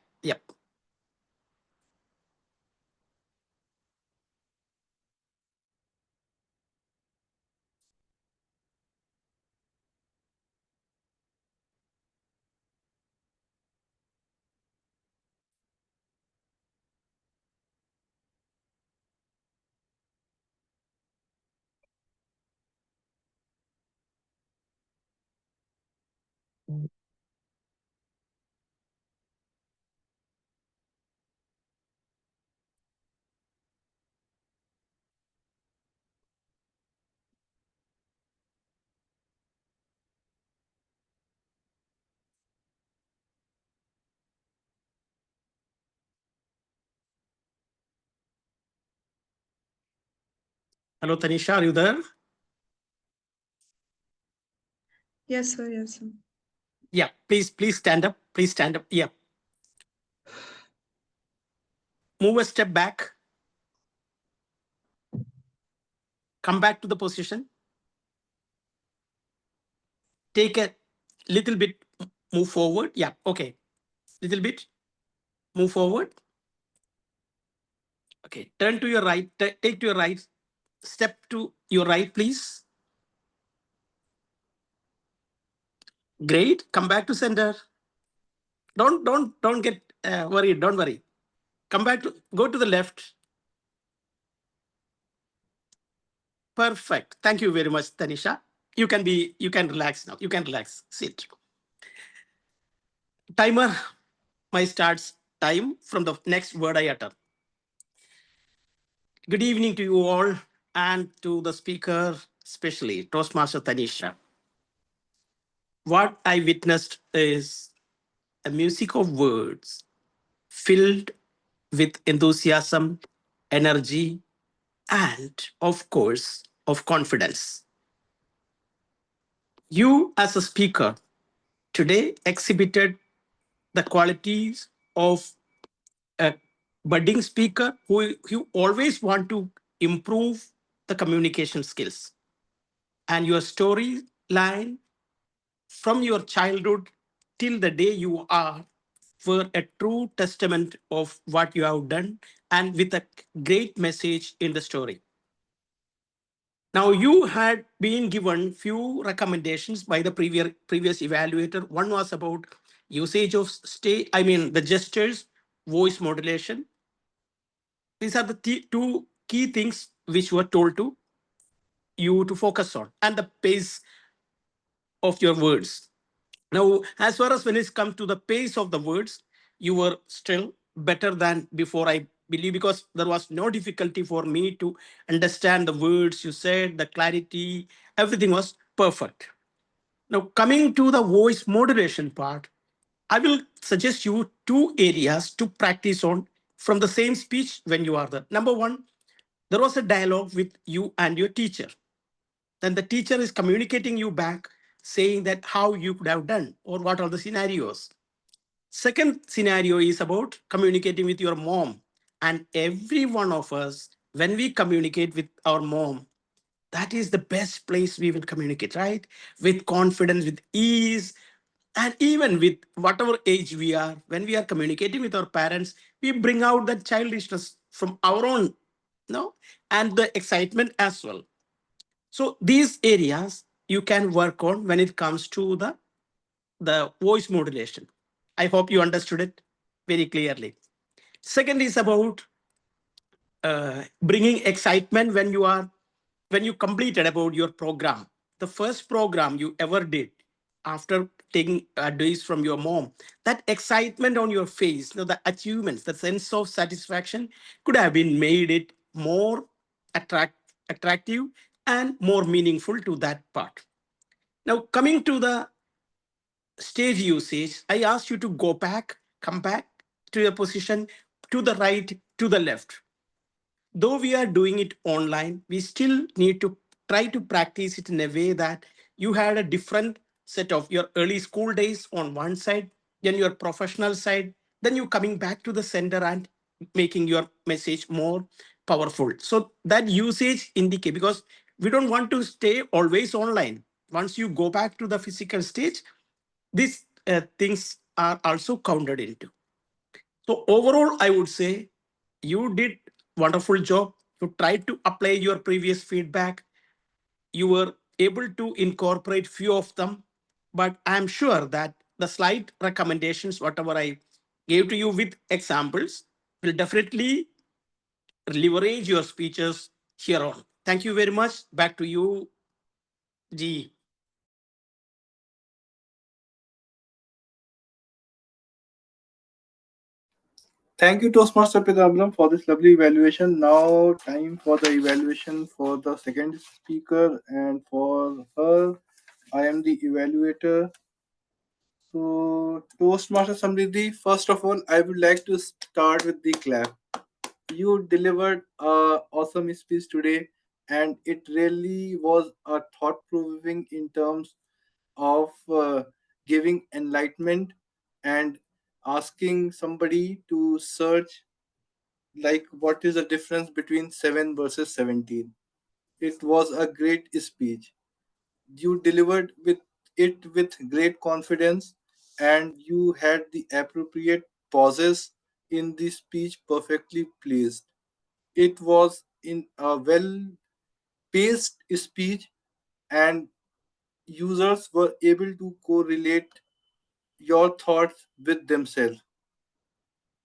Hello, Tanisha, are you there? Yes, sir. Yes, sir. Yeah, please stand up. Please stand up. Yeah. Move a step back. Come back to the position. Take a little bit, move forward. Yeah, okay. Little bit, move forward. Okay, turn to your right, take to your right. Step to your right, please. Great, come back to center. Don't get worried, don't worry. Come back go to the left. Perfect. Thank you very much, Tanisha. You can relax now. You can relax. Sit. Timer, my starts time from the next word I utter. Good evening to you all and to the speaker, especially Toastmaster Tanisha. What I witnessed is a music of words filled with enthusiasm, energy, and, of course, of confidence. You, as a speaker, today exhibited the qualities of a budding speaker who always want to improve the communication skills. And your storyline from your childhood till the day you are were a true testament of what you have done and with a great message in the story. Now you had been given few recommendations by the previous evaluator. One was about usage of the gestures, voice modulation. These are the two key things which were told to you to focus on, and the pace of your words. Now, as far as when it comes to the pace of the words, you were still better than before, I believe, because there was no difficulty for me to understand the words you said, the clarity, everything was perfect. Now, coming to the voice modulation part, I will suggest you two areas to practice on from the same speech when you are there. Number one, there was a dialogue with you and your teacher. Then the teacher is communicating you back, saying that how you could have done or what are the scenarios. Second scenario is about communicating with your mom. And every one of us, when we communicate with our mom, that is the best place we will communicate, right? With confidence, with ease, and even with whatever age we are, when we are communicating with our parents, we bring out that childishness from our own, no, and the excitement as well. So these areas you can work on when it comes to the voice modulation. I hope you understood it very clearly. Second is about bringing excitement when you completed about your program, the first program you ever did after taking advice from your mom. That excitement on your face, the achievements, the sense of satisfaction could have been made it more attractive and more meaningful to that part. Now, coming to the stage usage, I asked you to come back to your position, to the right, to the left. Though we are doing it online, we still need to try to practice it in a way that you had a different set of your early school days on one side, then your professional side, then you coming back to the center and making your message more powerful. So that usage indicate, because we don't want to stay always online. Once you go back to the physical stage, these things are also counted into. So overall, I would say you did wonderful job. You tried to apply your previous feedback. You were able to incorporate few of them, but I'm sure that the slight recommendations, whatever I gave to you with examples, will definitely leverage your speeches here on. Thank you very much. Back to you, G. Thank you, Toastmaster Pidambaram, for this lovely evaluation. Now, time for the evaluation for the second speaker, and for her, I am the evaluator. So, Toastmaster Samriddhi, first of all, I would like to start with the clap. You delivered a awesome speech today, and it really was a thought-provoking in terms of giving enlightenment and asking somebody to search like what is the difference between 7 versus 17. It was a great speech. You delivered with great confidence, and you had the appropriate pauses in the speech perfectly placed. It was in a well paced speech, and users were able to correlate your thoughts with themselves.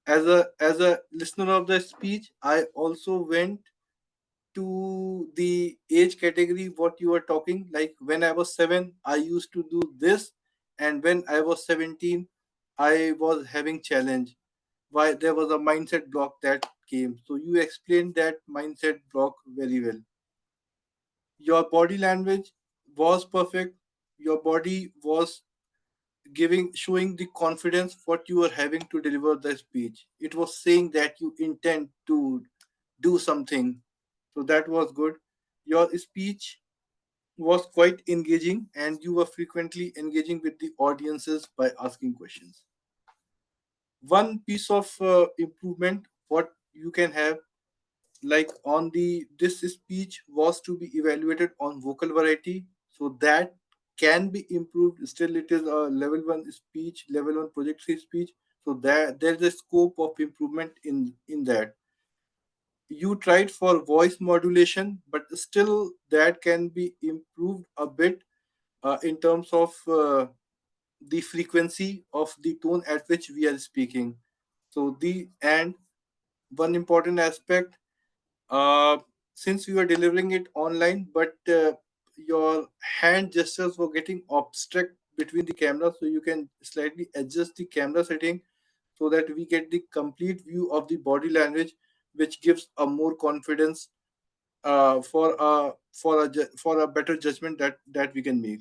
As a listener of the speech, I also went to the age category what you are talking. Like when I was 7, I used to do this, and when I was 17, I was having challenge. Why there was a mindset block that came. So you explained that mindset block very well. Your body language was perfect. Your body was giving showing the confidence what you were having to deliver the speech. It was saying that you intend to do something. So that was good. Your speech was quite engaging, and you were frequently engaging with the audiences by asking questions. One piece of improvement what you can have, like on the this speech was to be evaluated on vocal variety, so that can be improved. Still it is a level 1 speech, level 1 project 3 speech, so there's a scope of improvement in that. You tried for voice modulation, but still that can be improved a bit in terms of the frequency of the tone at which we are speaking. So the and one important aspect, uh, since we were delivering it online, but your hand gestures were getting abstract between the cameras, so you can slightly adjust the camera setting so that we get the complete view of the body language, which gives a more confidence for a better judgment that we can make.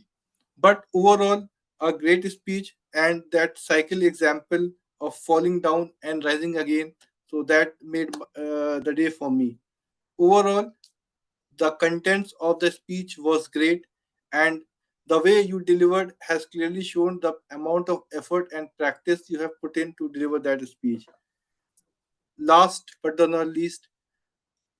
But overall, a great speech, and that cycle example of falling down and rising again, so that made the day for me. Overall, the contents of the speech was great, and the way you delivered has clearly shown the amount of effort and practice you have put in to deliver that speech. Last but not least,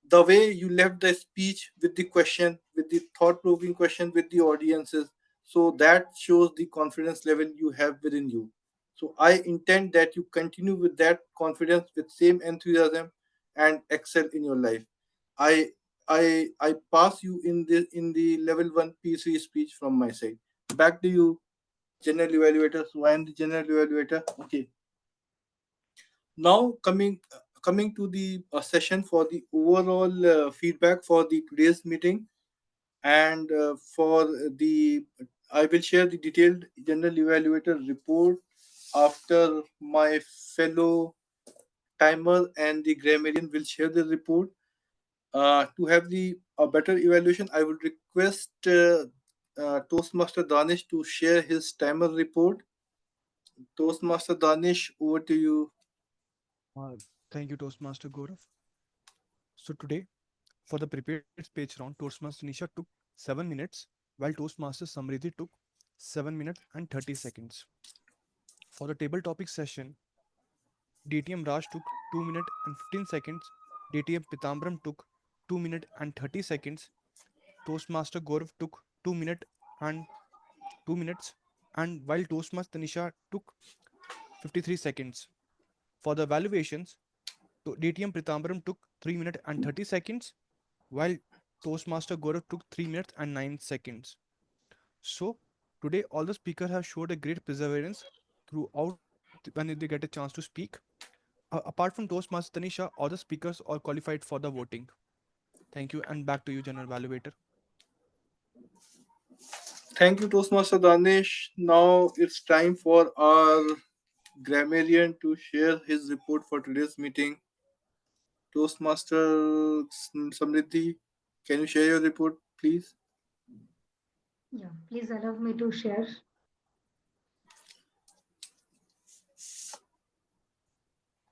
the way you left the speech with the question, with the thought provoking question with the audiences, so that shows the confidence level you have within you. So I intend that you continue with that confidence with same enthusiasm and excel in your life. I i i pass you in the level 1 P3 speech from my side. Back to you, general evaluator. So I am the general evaluator. Okay, now coming to the session for the overall feedback for the today's meeting, and for the I will share the detailed general evaluator report after my fellow timer and the grammarian will share the report. To have the a better evaluation, I would request Toastmaster Danish to share his timer report. Toastmaster Danish, over to you. Thank you, Toastmaster Gaurav. So today, for the prepared speech round, Toastmaster Nisha took 7 minutes, while Toastmaster Samriddhi took 7 minutes and 30 seconds. For the table topic session, DTM Raj took 2 minutes and 15 seconds, DTM Pitambram took 2 minutes and 30 seconds, Toastmaster Gaurav took 2 minutes and 2 minutes, and while Toastmaster Nisha took 53 seconds. For the evaluations, DTM Pitambram took 3 minutes and 30 seconds, while Toastmaster Gaurav took 3 minutes and 9 seconds. So, today all the speakers have showed a great perseverance throughout when they get a chance to speak. Apart from Toastmaster Tanisha, all the speakers are qualified for the voting. Thank you, and back to you, General Evaluator. Thank you, Toastmaster Danish. Now it's time for our grammarian to share his report for today's meeting. Toastmaster Samriddhi, can you share your report, please? Yeah, please allow me to share.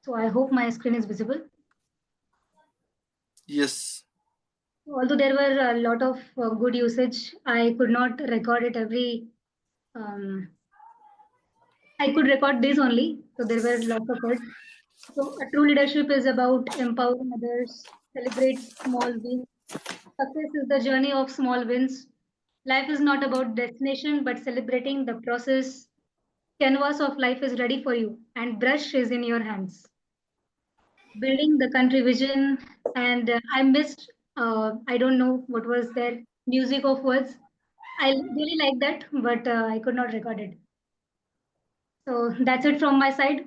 So I hope my screen is visible. Yes. Although there were a lot of good usage, I could not record it every. I could record this only, so there were lots of words. So a true leadership is about empowering others, celebrate small wins. Success is the journey of small wins. Life is not about destination, but celebrating the process. Canvas of life is ready for you, and brush is in your hands. Building the country vision, and I missed. I don't know what was their music of words. I really like that, but I could not record it. So that's it from my side.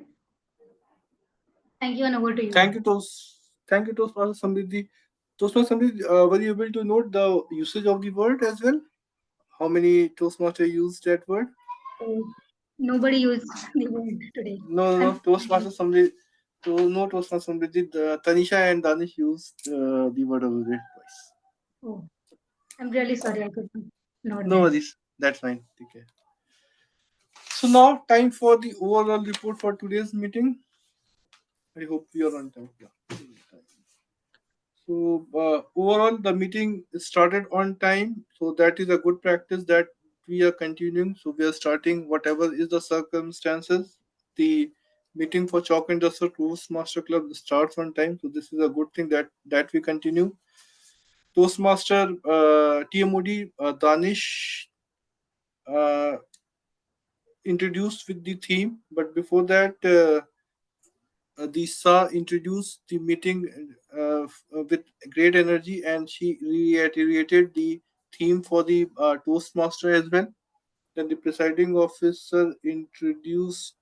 Thank you, and over to you. Thank you, Toastmaster Samriddhi. Toastmaster Samriddhi, were you able to note the usage of the word as well? How many Toastmaster used that word? So nobody used the word today. No, Toastmaster Samriddhi. No, Toastmaster Samriddhi. Tanisha and Danish used the word of the day twice. Oh, I'm really sorry. I could not. No worries. That's fine. Take care. So now time for the overall report for today's meeting. I hope we are on time. Yeah. So overall, the meeting started on time. So that is a good practice that we are continuing. So we are starting whatever is the circumstances. The meeting for Chalk and Duster Toastmaster Club starts on time. So this is a good thing that we continue. Toastmaster Tmod Danish uh, introduced with the theme, but before that. The Sa introduced the meeting with great energy, and she reiterated the theme for the Toastmaster as well. Then the presiding officer introduced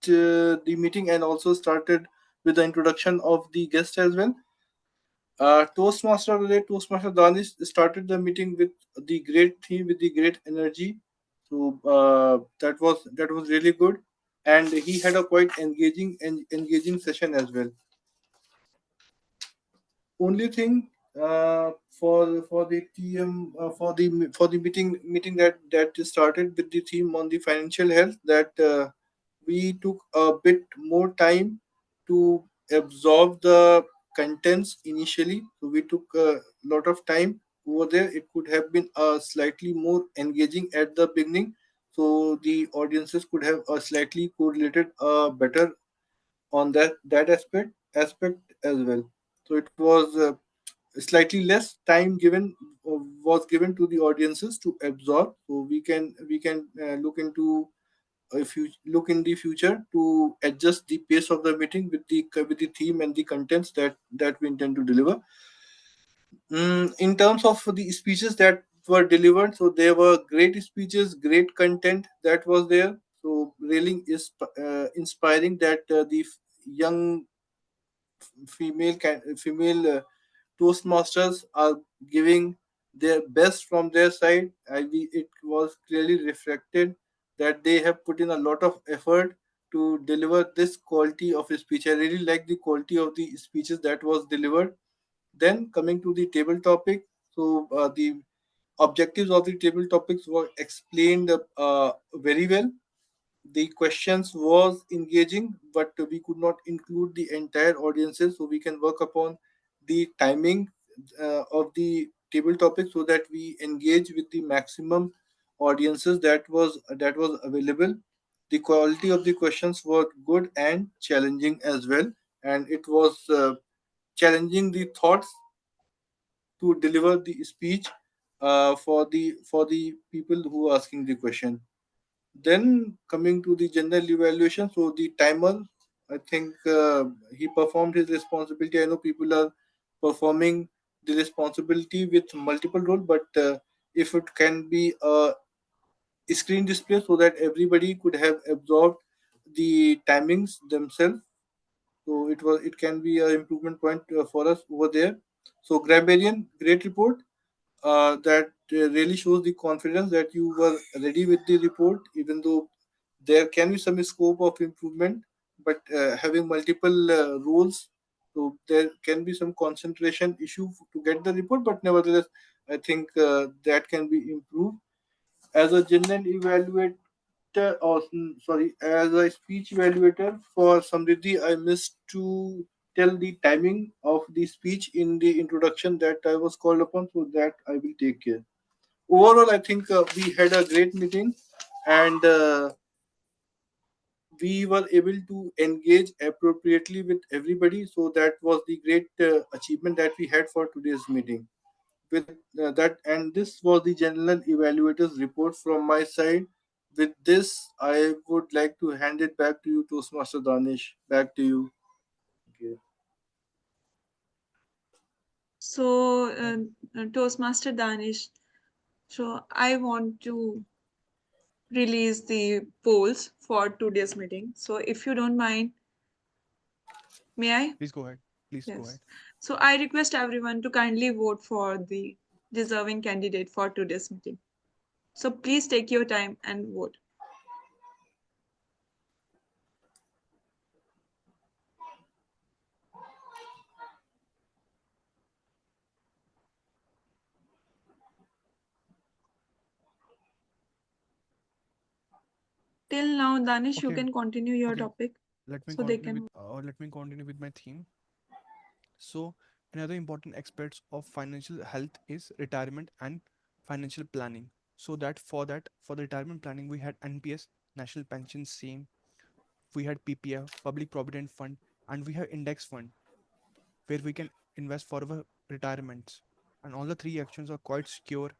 the meeting and also started with the introduction of the guest as well. Toastmaster Danish started the meeting with the great theme, with the great energy. So that was really good, and he had a quite engaging session as well. Only thing for the TM for the meeting that started with the theme on the financial health, that we took a bit more time to absorb the contents initially. So we took a lot of time over there. It could have been slightly more engaging at the beginning, so the audiences could have slightly correlated better on that aspect as well. So it was slightly less time given was given to the audiences to absorb. So we can look into, if you look in the future, to adjust the pace of the meeting with the theme and the contents that we intend to deliver. In terms of the speeches that were delivered, so there were great speeches, great content that was there. So really is inspiring that the young female Toastmasters are giving their best from their side. It was clearly reflected that they have put in a lot of effort to deliver this quality of speech. I really like the quality of the speeches that was delivered. Then coming to the table topic, so the objectives of the table topics were explained very well. The questions was engaging, but we could not include the entire audiences, so we can work upon the timing of the table topic so that we engage with the maximum audiences that was available. The quality of the questions were good and challenging as well, and it was challenging the thoughts to deliver the speech for the people who are asking the question. Then coming to the general evaluation, so the timer, I think he performed his responsibility. I know people are performing the responsibility with multiple role, but if it can be a screen display so that everybody could have absorbed the timings themselves, so it can be an improvement point for us over there. So Grabarian, great report that really shows the confidence that you were ready with the report, even though there can be some scope of improvement, but having multiple roles, so there can be some concentration issue to get the report, but nevertheless, I think that can be improved. As a general evaluator, sorry, as a speech evaluator for Samriddhi, I missed to tell the timing of the speech in the introduction that I was called upon, so that I will take care. Overall, I think we had a great meeting, and we were able to engage appropriately with everybody. So that was the great achievement that we had for today's meeting. With that, and this was the general evaluators report from my side. With this, I would like to hand it back to you, Toastmaster Danish. Back to you. Okay. So, Toastmaster Danish, so I want to release the polls for today's meeting. So, if you don't mind, may I? Please go ahead. Please go Yes. ahead. So, I request everyone to kindly vote for the deserving candidate for today's meeting. So, please take your time and vote. Till now, Danish, you Okay. can continue your Okay. topic Let me so they continue can. with let me continue with my theme. So Another important aspects of financial health is retirement and financial planning. So that for the retirement planning we had NPS, National Pension Scheme, we had PPF, Public Provident Fund, and we have index fund where we can invest for our retirements. And all the three actions are quite secure,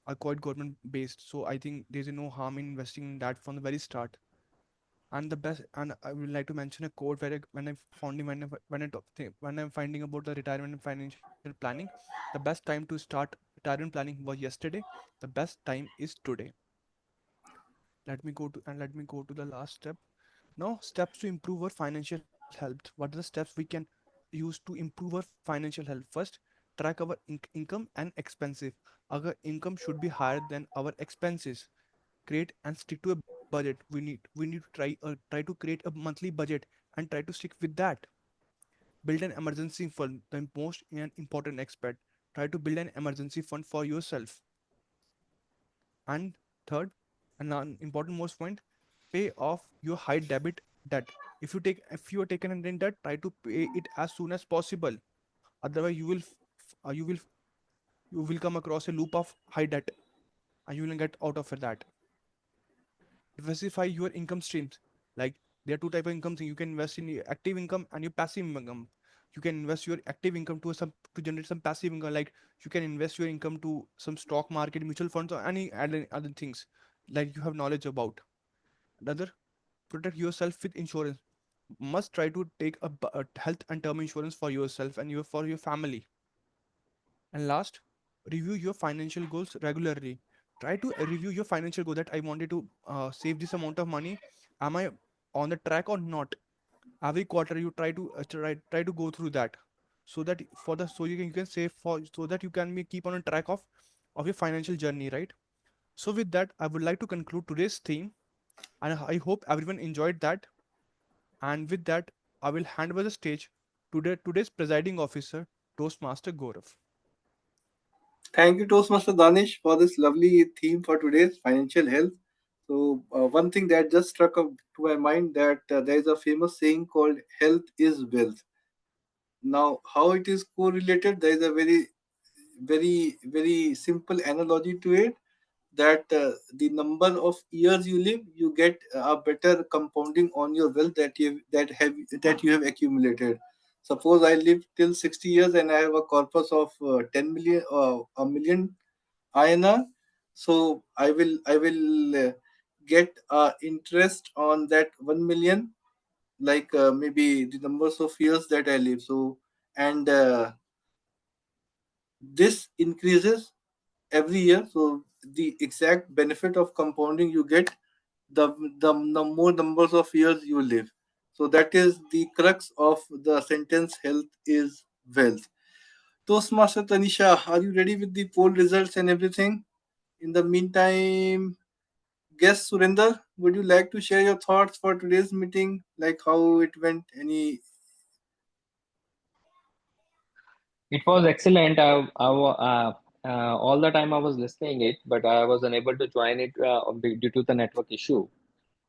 are quite government based. So I think there's no harm in investing in that from the very start. And the best, and I would like to mention a quote where when I found when I'm finding about the retirement and financial planning, the best time to start retirement planning was yesterday. The best time is today. Let me go to the last step. Now, steps to improve our financial health. What are the steps we can use to improve our financial health? First, track our income and expenses. Our income should be higher than our expenses. Create and stick to a budget. We need to try to create a monthly budget and try to stick with that. Build an emergency fund, the most and important aspect. Try to build an emergency fund for yourself. And third, and an important most point, pay off your high debit debt. If you are taken in debt, try to pay it as soon as possible. Otherwise, you will come across a loop of high debt, and you will get out of that. Diversify your income streams. Like, there are two type of income thing. You can invest in your active income and your passive income. You can invest your active income to generate some passive income. Like, you can invest your income to some stock market, mutual funds, or any other things like you have knowledge about. Another, protect yourself with insurance. Must try to take a health and term insurance for yourself and for your family. And last, review your financial goals regularly. Try to review your financial goal that I wanted to save this amount of money. Am I on the track or not? Every quarter you try to go through that, so that you can save for so that you can keep on a track of your financial journey, right? So with that, I would like to conclude today's theme, and I hope everyone enjoyed that. And with that, I will hand over the stage to today's presiding officer, Toastmaster Gaurav. Thank you, Toastmaster Danish, for this lovely theme for today's financial health. So, one thing that just struck up to my mind that there is a famous saying called "health is wealth." Now, how it is correlated? There is a very simple analogy to it, that the number of years you live, you get a better compounding on your wealth that you have accumulated. Suppose I live till 60 years and I have a corpus of 10 million, a million INR. So I will get interest on that 1 million, like maybe the numbers of years that I live. So, and this increases every year. So the exact benefit of compounding you get, the more numbers of years you live. So that is the crux of the sentence "health is wealth." Toastmaster Tanisha, are you ready with the poll results and everything? In the meantime, guest Surinder, would you like to share your thoughts for today's meeting, like how it went? Any? It was excellent. All the time I was listening it, but I was unable to join it due to the network issue.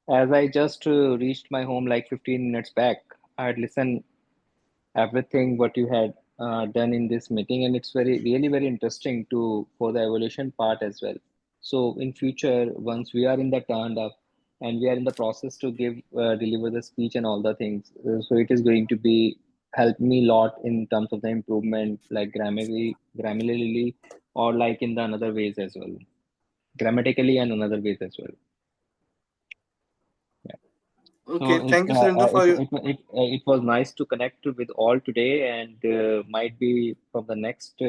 As I just reached my home like 15 minutes back, I had listened everything what you had done in this meeting, and it's really very interesting to for the evaluation part as well. So in future, once we are in the turned up and we are in the process to deliver the speech and all the things, so it is going to be help me a lot in terms of the improvement, like grammatically, or like in the another ways as well, grammatically and another ways as well. So Okay, thank you, Surinder, for your. it was nice to connect with all today, and might be from the next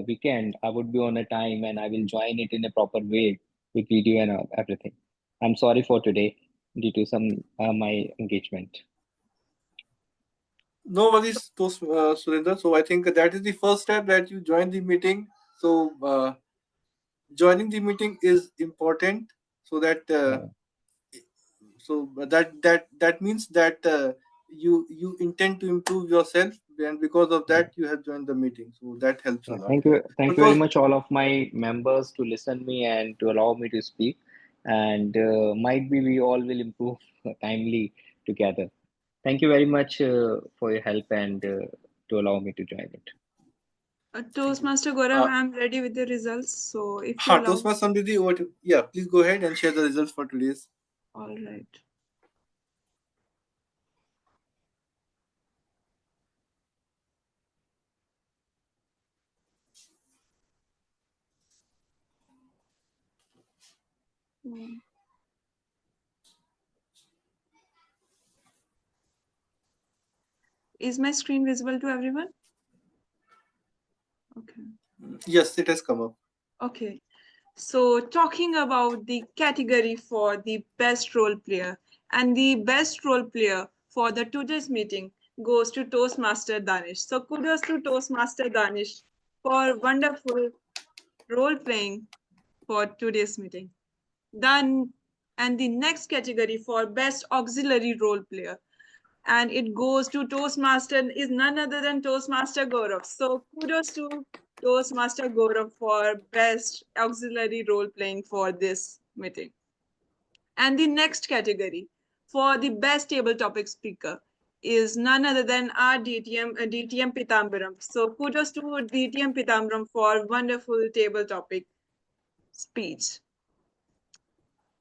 weekend I would be on a time and I will join it in a proper way with video and everything. I'm sorry for today due to some my engagement. No worries, Surinder. So I think that is the first step, that you join the meeting. So joining the meeting is important, so that Yeah. that means that you intend to improve yourself, and because of Yeah. that you have joined the meeting. So that helps a Yeah, lot. thank But you very was much, all of my members, to listen me and to allow me to speak. And might be we all will improve timely together. Thank you very much for your help and to allow me to join it. Toastmaster Gaurav, I'm ready with the results. So if you allow. Toastmaster Samriddhi, yeah, please go ahead and share the results for today's. All right. Is my screen visible to everyone? Okay. Yes, it has come up. Okay. So talking about the category for the best role player, and the best role player for the today's meeting goes to Toastmaster Danish. So kudos to Toastmaster Danish for wonderful role playing for today's meeting. Then, and the next category for best auxiliary role player, and it goes to Toastmaster, is none other than Toastmaster Gaurav. So kudos to Toastmaster Gaurav for best auxiliary role playing for this meeting. And the next category for the best table topic speaker is none other than our DTM Pitambaram. So kudos to DTM Pitambaram for wonderful table topic speech.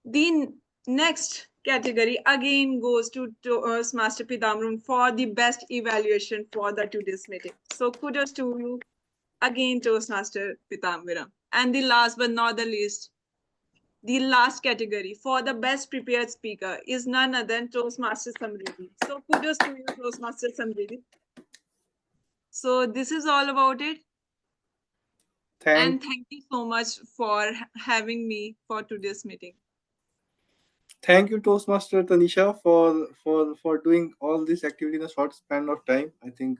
The next category again goes to Toastmaster Pitambaram for the best evaluation for the today's meeting. So kudos to you again, Toastmaster Pitambaram. And the last but not the least, the last category for the best prepared speaker is none other than Toastmaster Samriddhi. So kudos to you, Toastmaster Samriddhi. So this is all about it. And thank you so much for having me for today's meeting. Thank you, Toastmaster Tanisha, for doing all this activity in a short span of time. I think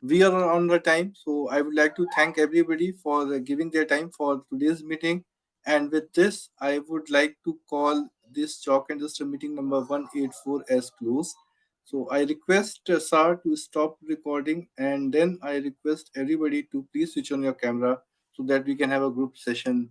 we are on the time, so I would like to thank everybody for giving their time for today's meeting. And with this, I would like to call this Chalk and Duster meeting number 184 as closed. So I request Sir to stop recording, and then I request everybody to please switch on your camera so that we can have a group session